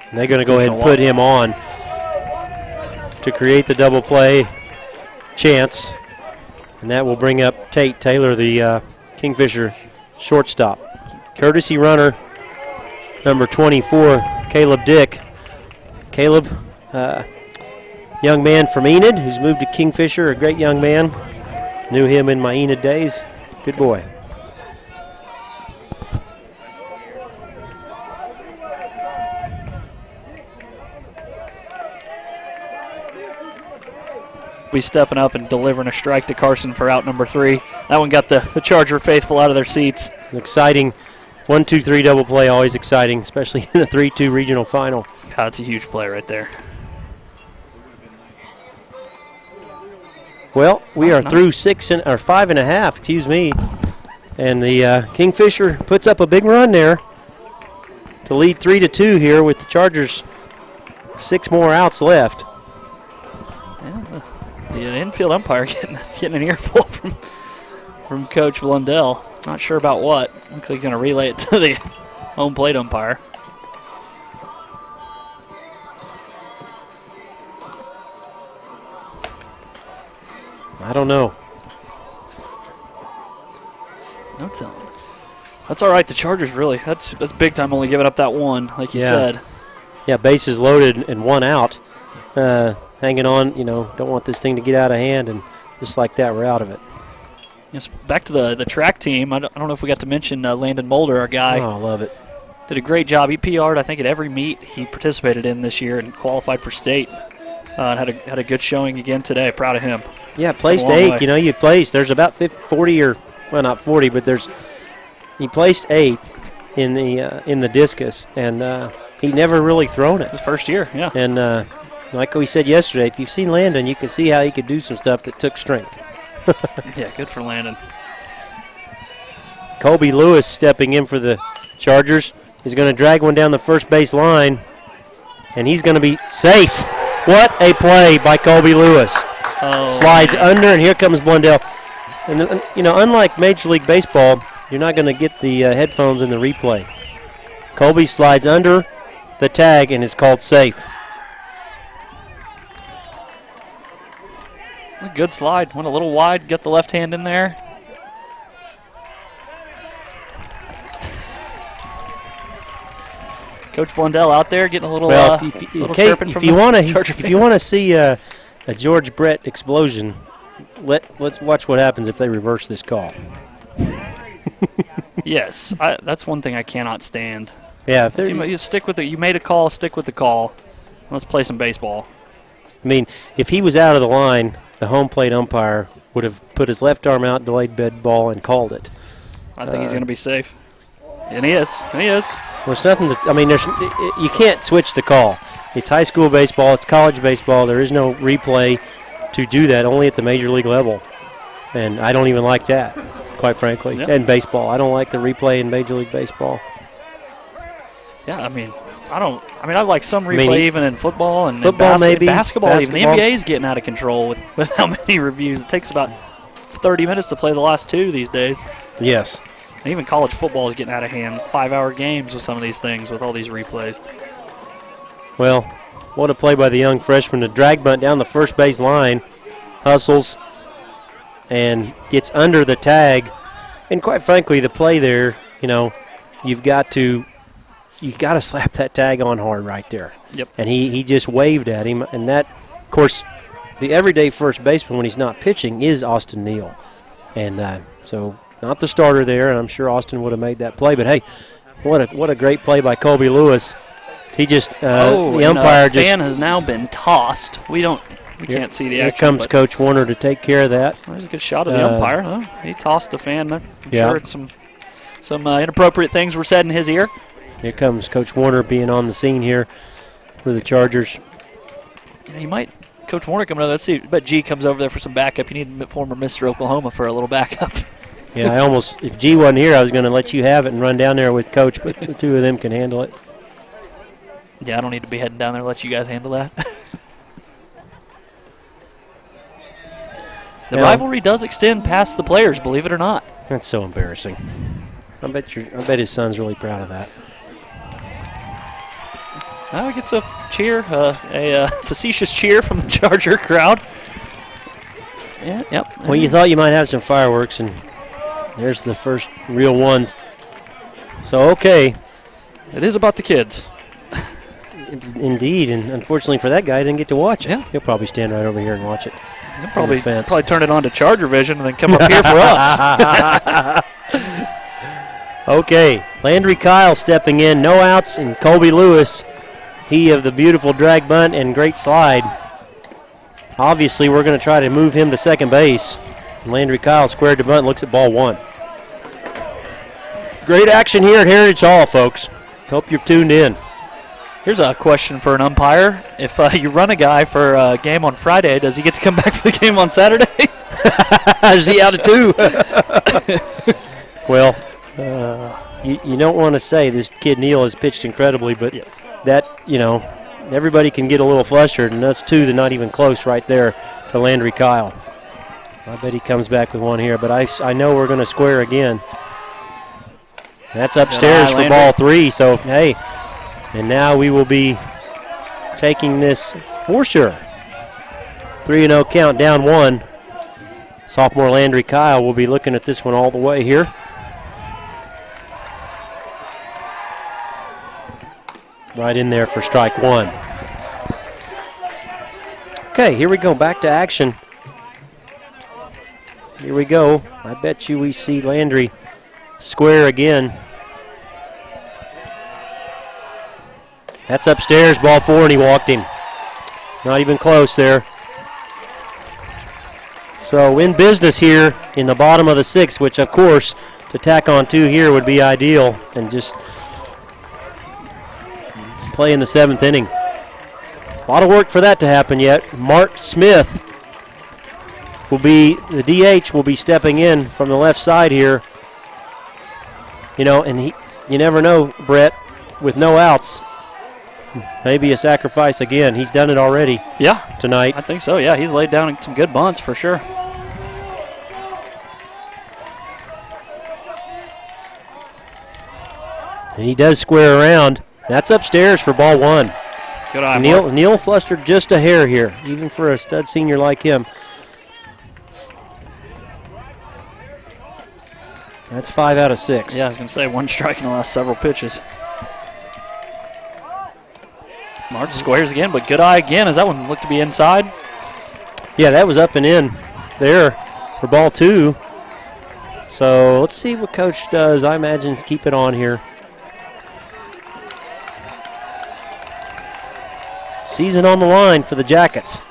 And they're going to go ahead and put him on to create the double play chance. And that will bring up Tate Taylor, the Kingfisher shortstop. Courtesy runner, number 24, Caleb Dick. Caleb, young man from Enid who's moved to Kingfisher, a great young man. Knew him in my Enid days. Good boy. Be stepping up and delivering a strike to Carson for out number 3. That one got the Charger faithful out of their seats. Exciting. 1-2-3 double play, always exciting, especially in a 3-2 regional final. God, that's a huge play right there. Well, we are through 5.5, excuse me. And the Kingfisher puts up a big run there to lead 3-2 here with the Chargers 6 more outs left. Yeah, the infield umpire getting an earful from Coach Blundell. Not sure about what. Looks like he's going to relay it to the home plate umpire. I don't know. No telling. That's all right. The Chargers really, that's big time only giving up that one, like you said. Yeah, bases loaded and one out. Hanging on, don't want this thing to get out of hand, and just like that, we're out of it. Yes, back to the track team. I don't know if we got to mention Landon Mulder, our guy. Oh, I love it. Did a great job. He PR'd, I think, at every meet he participated in this year and qualified for state. And had a good showing again today. Proud of him. Yeah, placed 8th. You placed. There's about 40 or, well, not 40, but he placed 8th in the discus, and he never really thrown it. His first year, yeah. And like we said yesterday, if you've seen Landon, you can see how he could do some stuff that took strength. Yeah, good for Landon. Colby Lewis stepping in for the Chargers is going to drag one down the first base line, and he's going to be safe. What a play by Colby Lewis. Oh, slides under, and here comes Blundell. And, unlike Major League Baseball, you're not going to get the headphones in the replay. Colby slides under the tag and is called safe. A good slide. Went a little wide. Got the left hand in there. Coach Blundell out there getting a little. Well, if you want to see a George Brett explosion, let's watch what happens if they reverse this call. Yes, that's one thing I cannot stand. Yeah, if you stick with it. You made a call. Stick with the call. Let's play some baseball. I mean, if he was out of the line, the home plate umpire would have put his left arm out, delayed bed ball, and called it. I think he's going to be safe. And he is. There's nothing you can't switch the call. It's high school baseball. It's college baseball. There is no replay to do that, only at the major league level. And I don't even like that, quite frankly. Yeah. And baseball. I don't like the replay in Major League Baseball. Yeah, I like some replay even in football and maybe basketball. Even the NBA is getting out of control with how many reviews. It takes about 30 minutes to play the last 2 these days. Yes. And even college football is getting out of hand. 5-hour games with some of these things with all these replays. Well, what a play by the young freshman. A drag bunt down the first base line. Hustles and gets under the tag. And quite frankly, the play there, you've got to slap that tag on hard right there. Yep. And he just waved at him. And that, of course, the everyday first baseman when he's not pitching is Austin Neal. And so not the starter there, and I'm sure Austin would have made that play. But, hey, what a great play by Colby Lewis. He just the umpire just fan has now been tossed. We can't see the action. Here comes Coach Warner to take care of that. There's a good shot of the umpire. Huh? He tossed the fan. I'm sure it's some inappropriate things were said in his ear. Here comes Coach Warner being on the scene here for the Chargers. Coach Warner coming over. Let's see. But G comes over there for some backup. You need former Mr. Oklahoma for a little backup. Yeah, if G wasn't here, I was going to let you have it and run down there with Coach, but the two of them can handle it. Yeah, I don't need to be heading down there to let you guys handle that. The rivalry does extend past the players, believe it or not. That's so embarrassing. I bet his son's really proud of that. Now he gets a cheer, a facetious cheer from the Charger crowd. Yeah, yep. Well, you thought you might have some fireworks, and there's the first real ones. So, okay. It is about the kids. Indeed, and unfortunately for that guy, I didn't get to watch it. Yeah. He'll probably stand right over here and watch it. He'll probably turn it on to ChargerVision and then come up here for us. Okay, Landry Kyle stepping in, no outs, and Colby Lewis, he of the beautiful drag bunt and great slide. Obviously, we're going to try to move him to second base. And Landry Kyle squared the bunt and looks at ball 1. Great action here at Heritage Hall, folks. Hope you've tuned in. Here's a question for an umpire. If you run a guy for a game on Friday, does he get to come back for the game on Saturday? Is he out of 2? Well, you don't want to say this kid Neal has pitched incredibly, but that, everybody can get a little flustered, and that's 2 that not even close right there to Landry Kyle. I bet he comes back with one here, but I know we're going to square again. That's upstairs for ball 3. So, hey, and now we will be taking this for sure. 3-0 count, down 1. Sophomore Landry Kyle will be looking at this one all the way here. Right in there for strike 1. Okay, here we go, back to action. Here we go. I bet you we see Landry square again. That's upstairs, ball 4, and he walked him. Not even close there. So in business here in the bottom of the 6th, which of course to tack on 2 here would be ideal, and just play in the 7th inning. A lot of work for that to happen yet. Mark Smith will be, the DH will be stepping in from the left side here. You know, and you never know, Brett, with no outs, maybe a sacrifice again. He's done it already. Yeah, tonight. I think so. Yeah, he's laid down some good bunts for sure. And he does square around. That's upstairs for ball 1. Good eye, Neil flustered just a hair here, even for a stud senior like him. That's 5 out of 6. Yeah, I was going to say 1 strike in the last several pitches. March squares again, but good eye again. As that one looked to be inside? Yeah, that was up and in there for ball 2. So let's see what coach does. I imagine keep it on here. Season on the line for the Jackets.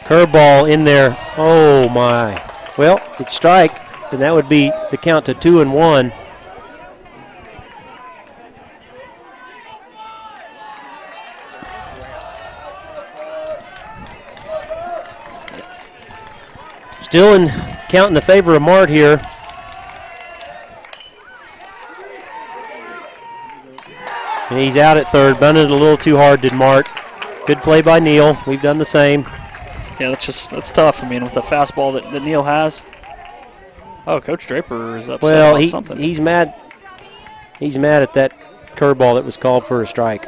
Curveball in there. Oh, my. Well, it's strike, and that would be the count to 2-1. Still in count in the favor of Mart here. And he's out at third. Bunted a little too hard, did Mart. Good play by Neil. We've done the same. Yeah, that's tough. I mean, with the fastball that Neil has. Oh, Coach Draper is upset about something. He's mad. He's mad at that curveball that was called for a strike.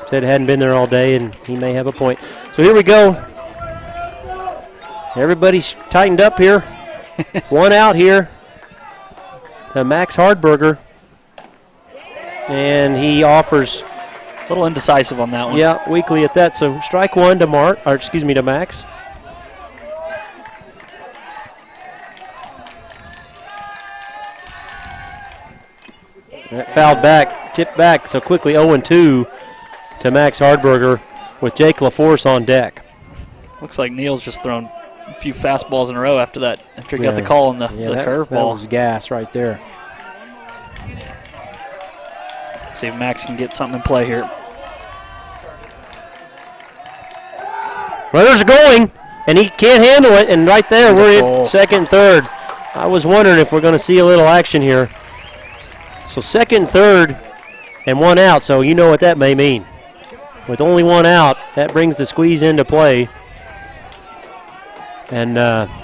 Said it hadn't been there all day, and he may have a point. So here we go. Everybody's tightened up here. 1 out here. Max Hardberger. And he offers. A little indecisive on that one. Yeah, weakly at that. So strike 1 to to Max. That fouled back, tipped back, so quickly 0-2 to Max Hardberger with Jake LaForce on deck. Looks like Neil's just thrown a few fastballs in a row after that, after he got the call on the curveball. That was gas right there. See if Max can get something in play here. Runners are going, and he can't handle it, and right there we're at second and third. I was wondering if we're going to see a little action here. So second and third and 1 out, so you know what that may mean. With only 1 out, that brings the squeeze into play. And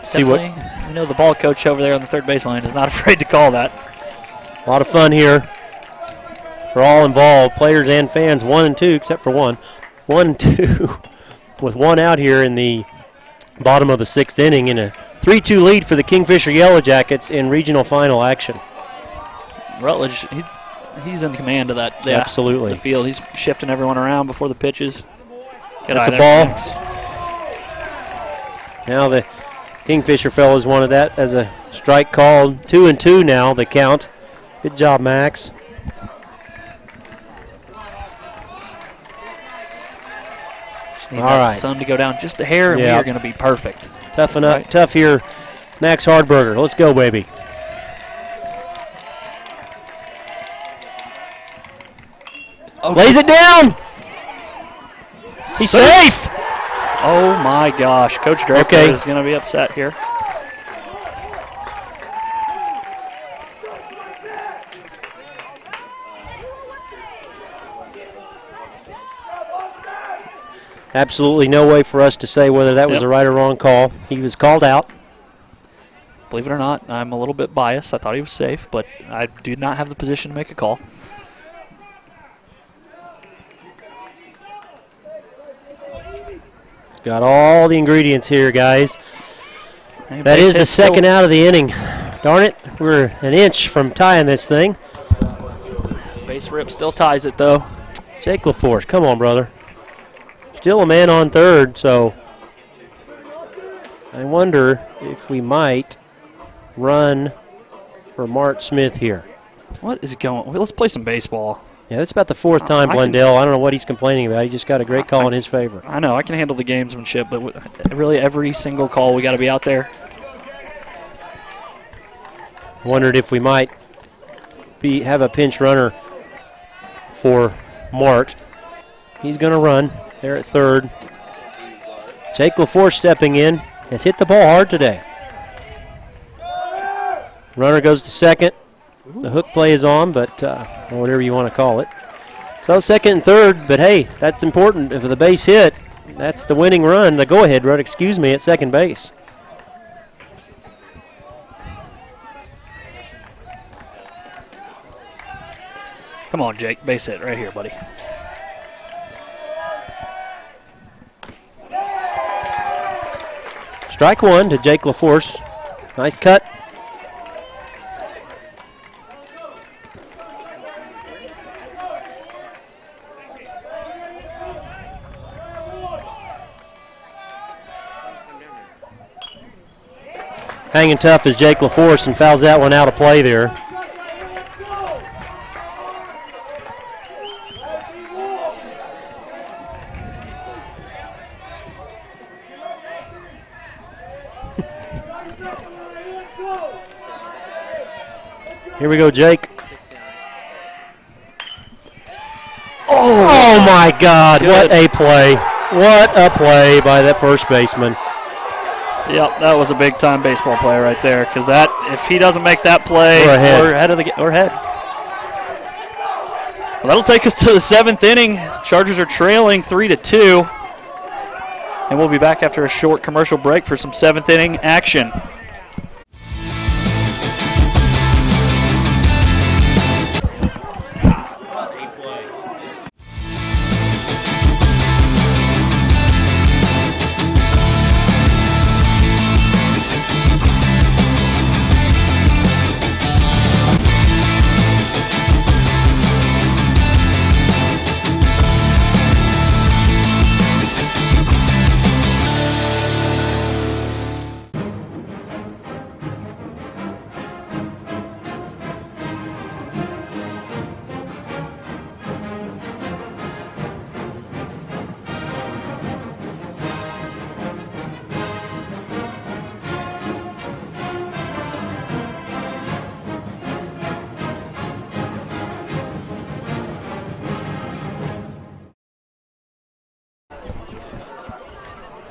see what. You know, the ball coach over there on the third baseline is not afraid to call that. A lot of fun here for all involved, players and fans. 1 and 2, except for 1. 1 and 2 with 1 out here in the bottom of the 6th inning, in a 3-2 lead for the Kingfisher Yellow Jackets in regional final action. Rutledge, he's in command of that. Yeah, absolutely. The field, he's shifting everyone around before the pitches. That's a ball. Now the Kingfisher fellas wanted that as a strike called. 2-2 now, the count. Good job, Max. Just need that sun to go down just a hair, and we are going to be perfect. Tough enough, tough here. Max Hardberger, let's go, baby. Oh, lays it down. He's safe. Oh, my gosh. Coach Draper is going to be upset here. Absolutely no way for us to say whether that was a right or wrong call. He was called out. Believe it or not, I'm a little bit biased. I thought he was safe, but I did not have the position to make a call. Got all the ingredients here, guys. Hey, that is the second out of the inning. Darn it, we're an inch from tying this thing. Base rip still ties it, though. Jake LaForce, come on, brother. Still a man on third, so I wonder if we might run for Mart Smith here. What is going on? Let's play some baseball. Yeah, that's about the fourth time, Blundell. I don't know what he's complaining about. He just got a great call in his favor. I know, I can handle the gamesmanship, but really every single call we got to be out there. Wondered if we might have a pinch runner for Mart. He's going to run there at third. Jake LaForce stepping in. Has hit the ball hard today. Runner goes to second. The hook play is on, but whatever you want to call it. So second and third, but hey, that's important. If the base hit, that's the winning run, the go-ahead run, at second base. Come on, Jake. Base hit right here, buddy. Strike one to Jake LaForce. Nice cut. Hanging tough is Jake LaForce and fouls that one out of play there. Here we go, Jake. Oh my God, good. What a play. What a play by that first baseman. Yep, that was a big-time baseball play right there. Because that, if he doesn't make that play, we're ahead. Well, that'll take us to the seventh inning. Chargers are trailing 3-2, and we'll be back after a short commercial break for some seventh inning action.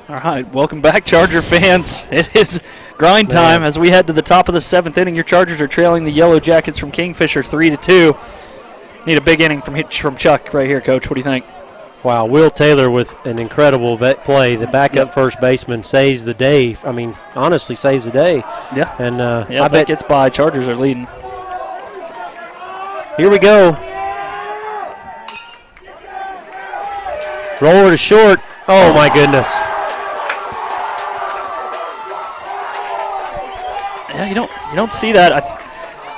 All right, welcome back, Charger fans. It is grind time as we head to the top of the seventh inning. Your Chargers are trailing the Yellow Jackets from Kingfisher 3-2. Need a big inning from Chuck right here, Coach. What do you think? Wow, Will Taylor with an incredible play. The backup first baseman saves the day. I mean, honestly, saves the day. Yeah. And I bet that gets by. Chargers are leading. Here we go. Roller to short. Oh my goodness. Yeah, you don't see that.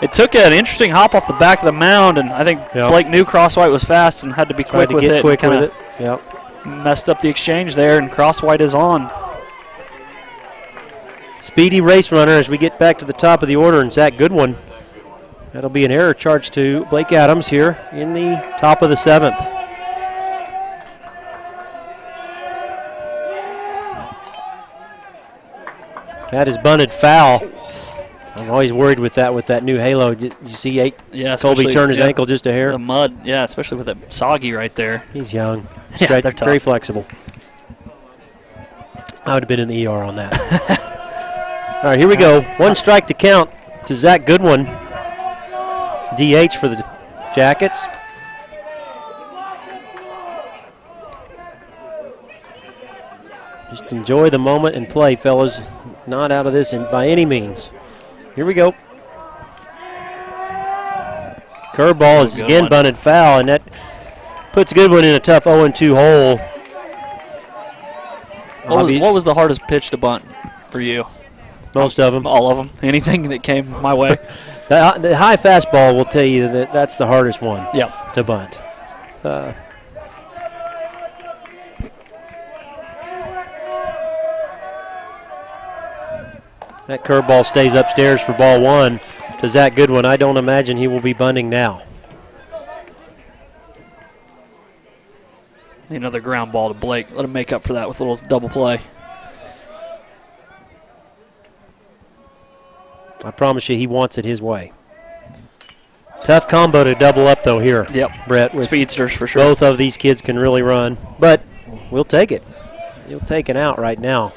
It took an interesting hop off the back of the mound, and I think Blake knew Crosswhite was fast and had to be quick with it. Yep. Messed up the exchange there, and Crosswhite is on. Speedy race runner as we get back to the top of the order, and Zach Goodwin. That'll be an error charge to Blake Adams here in the top of the seventh. That is bunted foul. I'm always worried with that new halo. Did you see Colby turn his ankle just a hair? The mud, yeah, especially with that soggy right there. He's young. Yeah, they're tough. Very flexible. I would have been in the ER on that. All right, here we go. One strike to count to Zach Goodwin. DH for the Jackets. Just enjoy the moment and play, fellas. Not out of this by any means. Here we go. Curveball is again bunted foul, and that puts Goodwin in a tough 0-2 hole. What was the hardest pitch to bunt for you? Most of them. All of them. Anything that came my way. The high fastball will tell you that that's the hardest one to bunt. That curveball stays upstairs for ball one to Zach Goodwin. I don't imagine he will be bunting now. Another ground ball to Blake. Let him make up for that with a little double play. I promise you he wants it his way. Tough combo to double up, though, here. Yep. Brett. With speedsters for sure. Both of these kids can really run, but we'll take it. He'll take it out right now.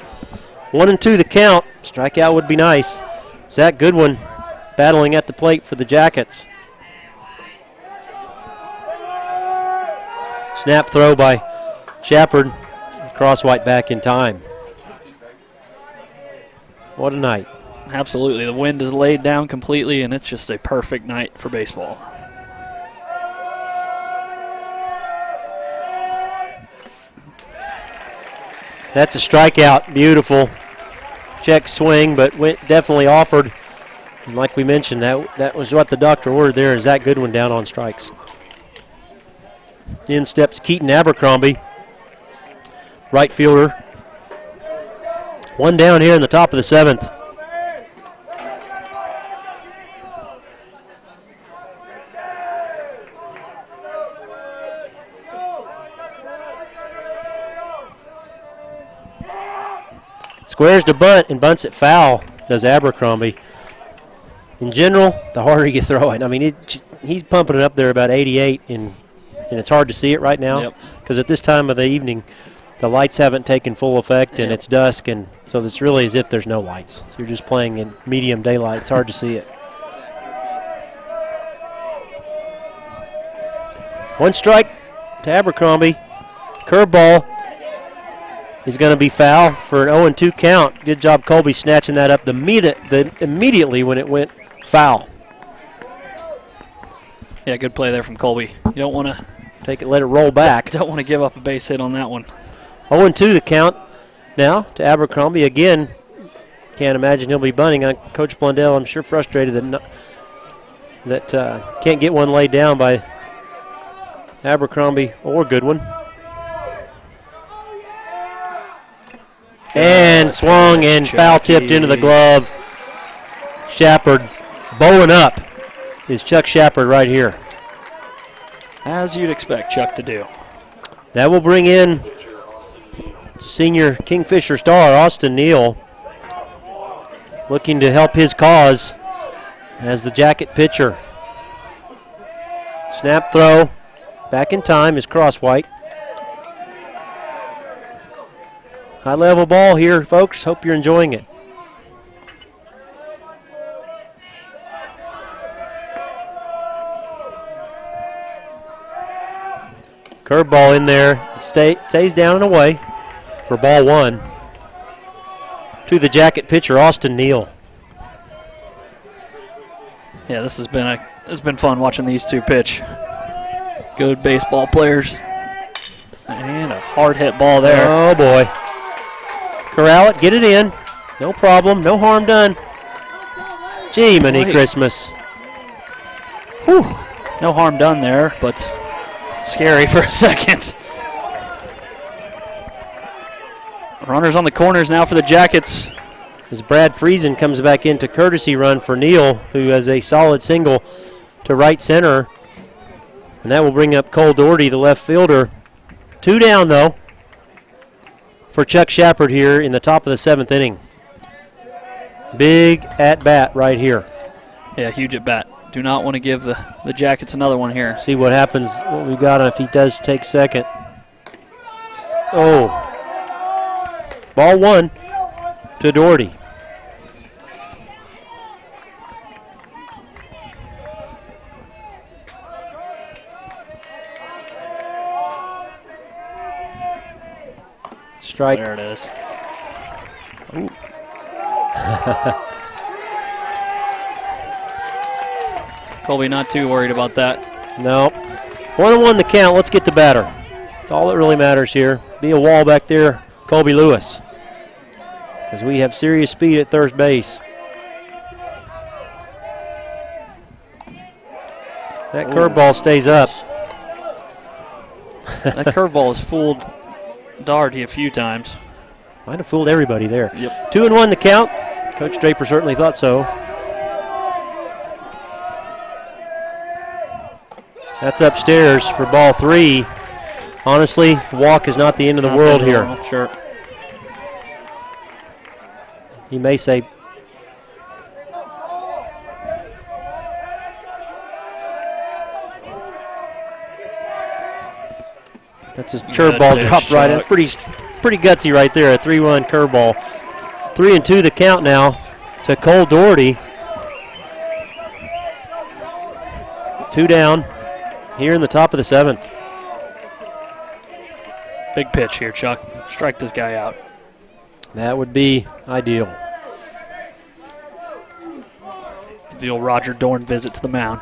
1-2 the count. Strikeout would be nice. Zach Goodwin battling at the plate for the Jackets. Snap throw by Shepard. Crosswhite back in time. What a night. Absolutely. The wind is laid down completely, and it's just a perfect night for baseball. That's a strikeout. Beautiful. Check swing, but definitely offered. And like we mentioned, that was what the doctor ordered there, is Zach Goodwin down on strikes. In steps Keaton Abercrombie, right fielder. One down here in the top of the seventh. Squares to bunt and bunts it foul, does Abercrombie. In general, the harder you throw it. I mean, he's pumping it up there about 88, and it's hard to see it right now because at this time of the evening, the lights haven't taken full effect, and it's dusk, and so it's really as if there's no lights. So you're just playing in medium daylight. It's hard to see it. One strike to Abercrombie. Curveball is going to be foul for an 0-2 count. Good job, Colby, snatching that up immediately when it went foul. Yeah, good play there from Colby. You don't want to take it, let it roll back. Don't want to give up a base hit on that one. 0-2 the count now to Abercrombie. Again, can't imagine he'll be bunting. Coach Blundell, I'm sure, frustrated that can't get one laid down by Abercrombie or Goodwin. And swung and foul tipped into the glove. Shepard bowling up is Chuck Shepard right here. As you'd expect Chuck to do. That will bring in senior Kingfisher star Austin Neal, looking to help his cause as the Jacket pitcher. Snap throw back in time is Crosswhite. High level ball here, folks. Hope you're enjoying it. Curveball in there. Stays down and away for ball one. To the Jacket pitcher, Austin Neal. Yeah, this has been fun watching these two pitch. Good baseball players. And a hard hit ball there. Oh boy. Corral it, get it in. No problem, no harm done. Gee, many Christmas. Whew. No harm done there, but scary for a second. Runners on the corners now for the Jackets. As Brad Friesen comes back into courtesy run for Neal, who has a solid single to right center. And that will bring up Cole Doherty, the left fielder. Two down, though, for Chuck Shepard here in the top of the seventh inning. Big at-bat right here. Yeah, huge at-bat. Do not want to give the Jackets another one here. See what happens, what we got if he does take second. Oh. Ball one to Doherty. Strike. There it is. Colby not too worried about that. No. 1-1 the count. Let's get the batter. That's all that really matters here. Be a wall back there, Colby Lewis. Because we have serious speed at third base. That curveball stays up. That curveball has fooled Doherty a few times. Might have fooled everybody there. Yep. 2-1 the count. Coach Draper certainly thought so. That's upstairs for ball 3. Honestly, walk is not the end of the world here. Sure. He may say, that's his curveball dropped right in. Pretty gutsy right there, a 3-1 curveball. 3-2 the count now to Cole Doherty. 2 down here in the top of the 7th. Big pitch here, Chuck. Strike this guy out. That would be ideal. The old Roger Dorn visit to the mound.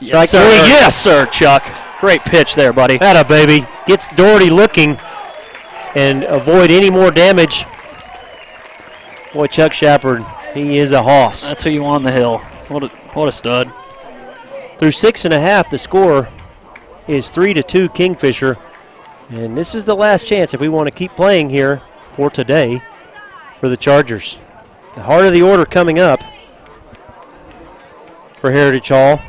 Strike 3, yes, sir, Chuck. Great pitch there, buddy. Atta baby. Gets Doherty looking and avoid any more damage. Boy, Chuck Shepard, he is a hoss. That's who you want on the hill. What a stud. Through 6.5, the score is 3-2 Kingfisher. And this is the last chance if we want to keep playing here for today for the Chargers. The heart of the order coming up for Heritage Hall.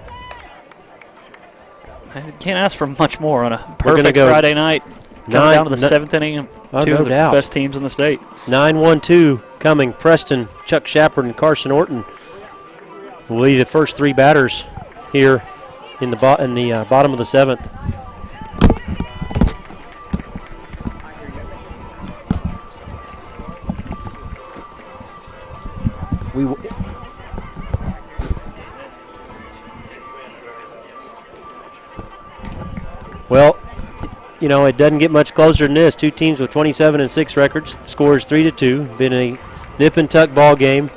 I can't ask for much more on a perfect Friday night. Coming down to the 7th inning of two of the best teams in the state. 9-1-2 coming. Preston, Chuck Shepard, and Carson Orton will be the first 3 batters here in the bottom of the 7th. Well, you know, it doesn't get much closer than this. 2 teams with 27-6 records. The score is 3-2. Been a nip and tuck ball game.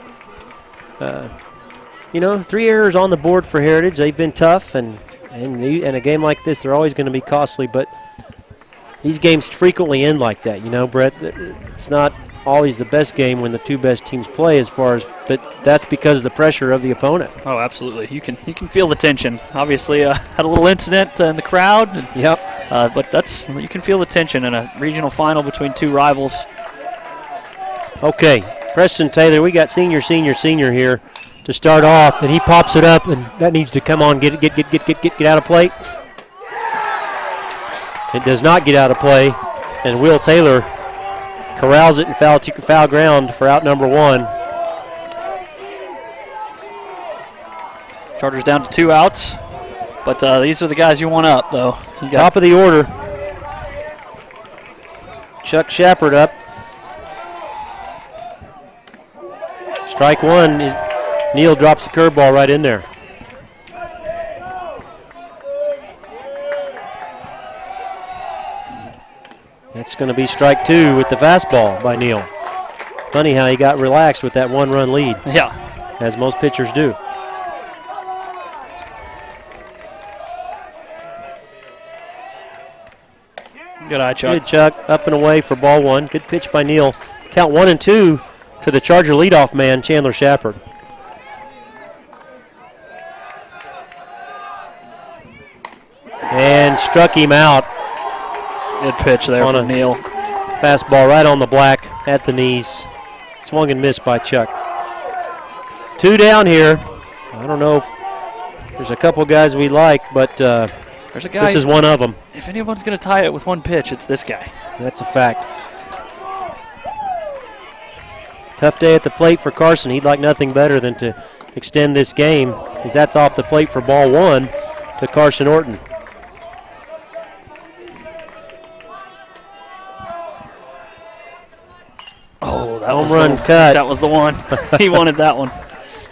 You know, 3 errors on the board for Heritage. They've been tough, and a game like this, they're always going to be costly. But these games frequently end like that. You know, Brett, it's not always the best game when the 2 best teams play, but that's because of the pressure of the opponent. Oh, absolutely. You can feel the tension. Obviously, had a little incident in the crowd. Yep. But you can feel the tension in a regional final between 2 rivals. Okay, Preston Taylor, we got senior here to start off, and he pops it up, and that needs to come on, get out of play. It does not get out of play, and Will Taylor corrals it and foul ground for out number 1. Chargers down to 2 outs, but these are the guys you want up, though. Top of the order. Chuck Shepard up. Strike 1 is Neal drops the curveball right in there. That's going to be strike 2 with the fastball by Neal. Funny how he got relaxed with that 1-run lead. Yeah. As most pitchers do. Good eye, Chuck. Good, Chuck. Up and away for ball 1. Good pitch by Neal. Count 1-2 to the Charger leadoff man, Chandler Shepard. And struck him out. Good pitch there from Neal. Fastball right on the black at the knees. Swung and missed by Chuck. 2 down here. I don't know if there's a couple guys we like, but there's a guy. This is one of them. If anyone's going to tie it with 1 pitch, it's this guy. That's a fact. Tough day at the plate for Carson. He'd like nothing better than to extend this game, as that's off the plate for ball 1 to Carson Orton. Oh, that home was run cut. That was the one. He wanted that one.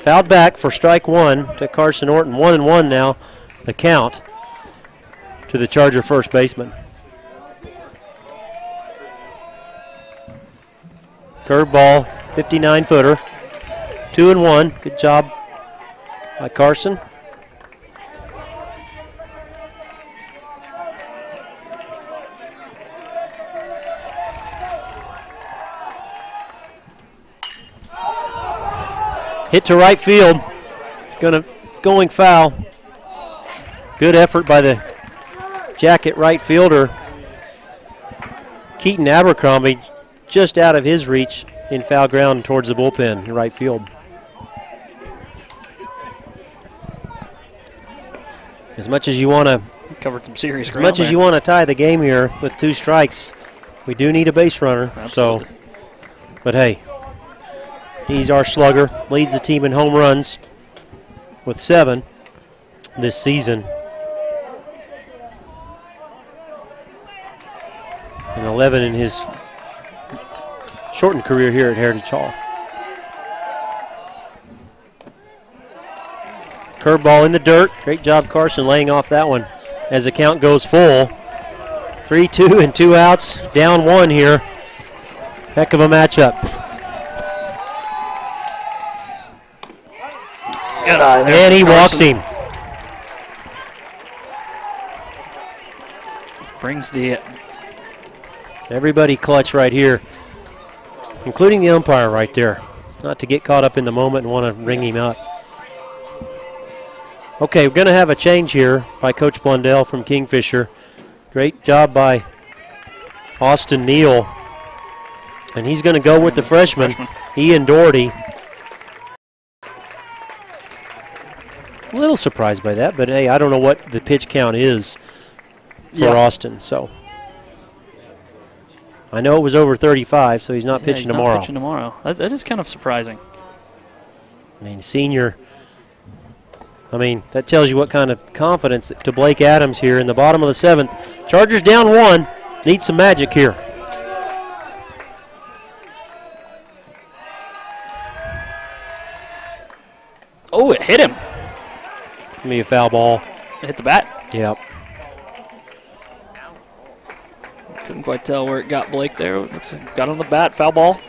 Fouled back for strike 1 to Carson Orton. 1-1 now, the count. to the Charger first baseman. Curveball, 59-footer. 2-1. Good job by Carson. Hit to right field. It's going foul. Good effort by the Jacket right fielder. Keaton Abercrombie just out of his reach in foul ground towards the bullpen in right field. As much as you want to covered some serious ground, as much as you want to tie the game here with 2 strikes, we do need a base runner. Absolutely. So, but hey, he's our slugger, leads the team in home runs with 7 this season. And 11 in his shortened career here at Heritage Hall. Curveball in the dirt. Great job, Carson, laying off that one as the count goes full. 3-2 and 2 outs. Down 1 here. Heck of a matchup. Good eye there. And he walks him. Brings the... Everybody clutch right here, including the umpire right there. Not to get caught up in the moment and want to ring him up. Okay, we're going to have a change here by Coach Blundell from Kingfisher. Great job by Austin Neal. And he's going to go with the freshman, Ian Doherty. A little surprised by that, but hey, I don't know what the pitch count is for Austin, so. I know it was over 35, so he's not pitching tomorrow. Not pitching tomorrow. That is kind of surprising. I mean, senior. I mean, that tells you what kind of confidence to Blake Adams here in the bottom of the 7th. Chargers down 1. Need some magic here. Oh, it hit him. It's going to be a foul ball. It hit the bat? Yep. Couldn't quite tell where it got Blake there. Looks like got on the bat, foul ball.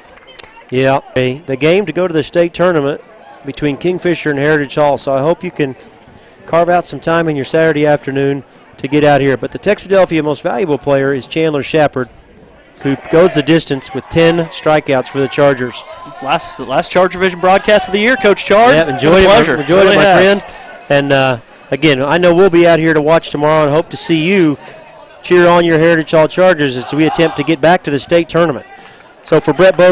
Yeah, the game to go to the state tournament between Kingfisher and Heritage Hall. So I hope you can carve out some time in your Saturday afternoon to get out here. But the Texadelphia most valuable player is Chandler Shepard, who goes the distance with 10 strikeouts for the Chargers. Last ChargerVision broadcast of the year, Coach Chard. Yeah, enjoyed it. Pleasure. Enjoyed it, my friend. And again, I know we'll be out here to watch tomorrow and hope to see you cheer on your Heritage Hall Chargers as we attempt to get back to the state tournament. So for Brett Bowe,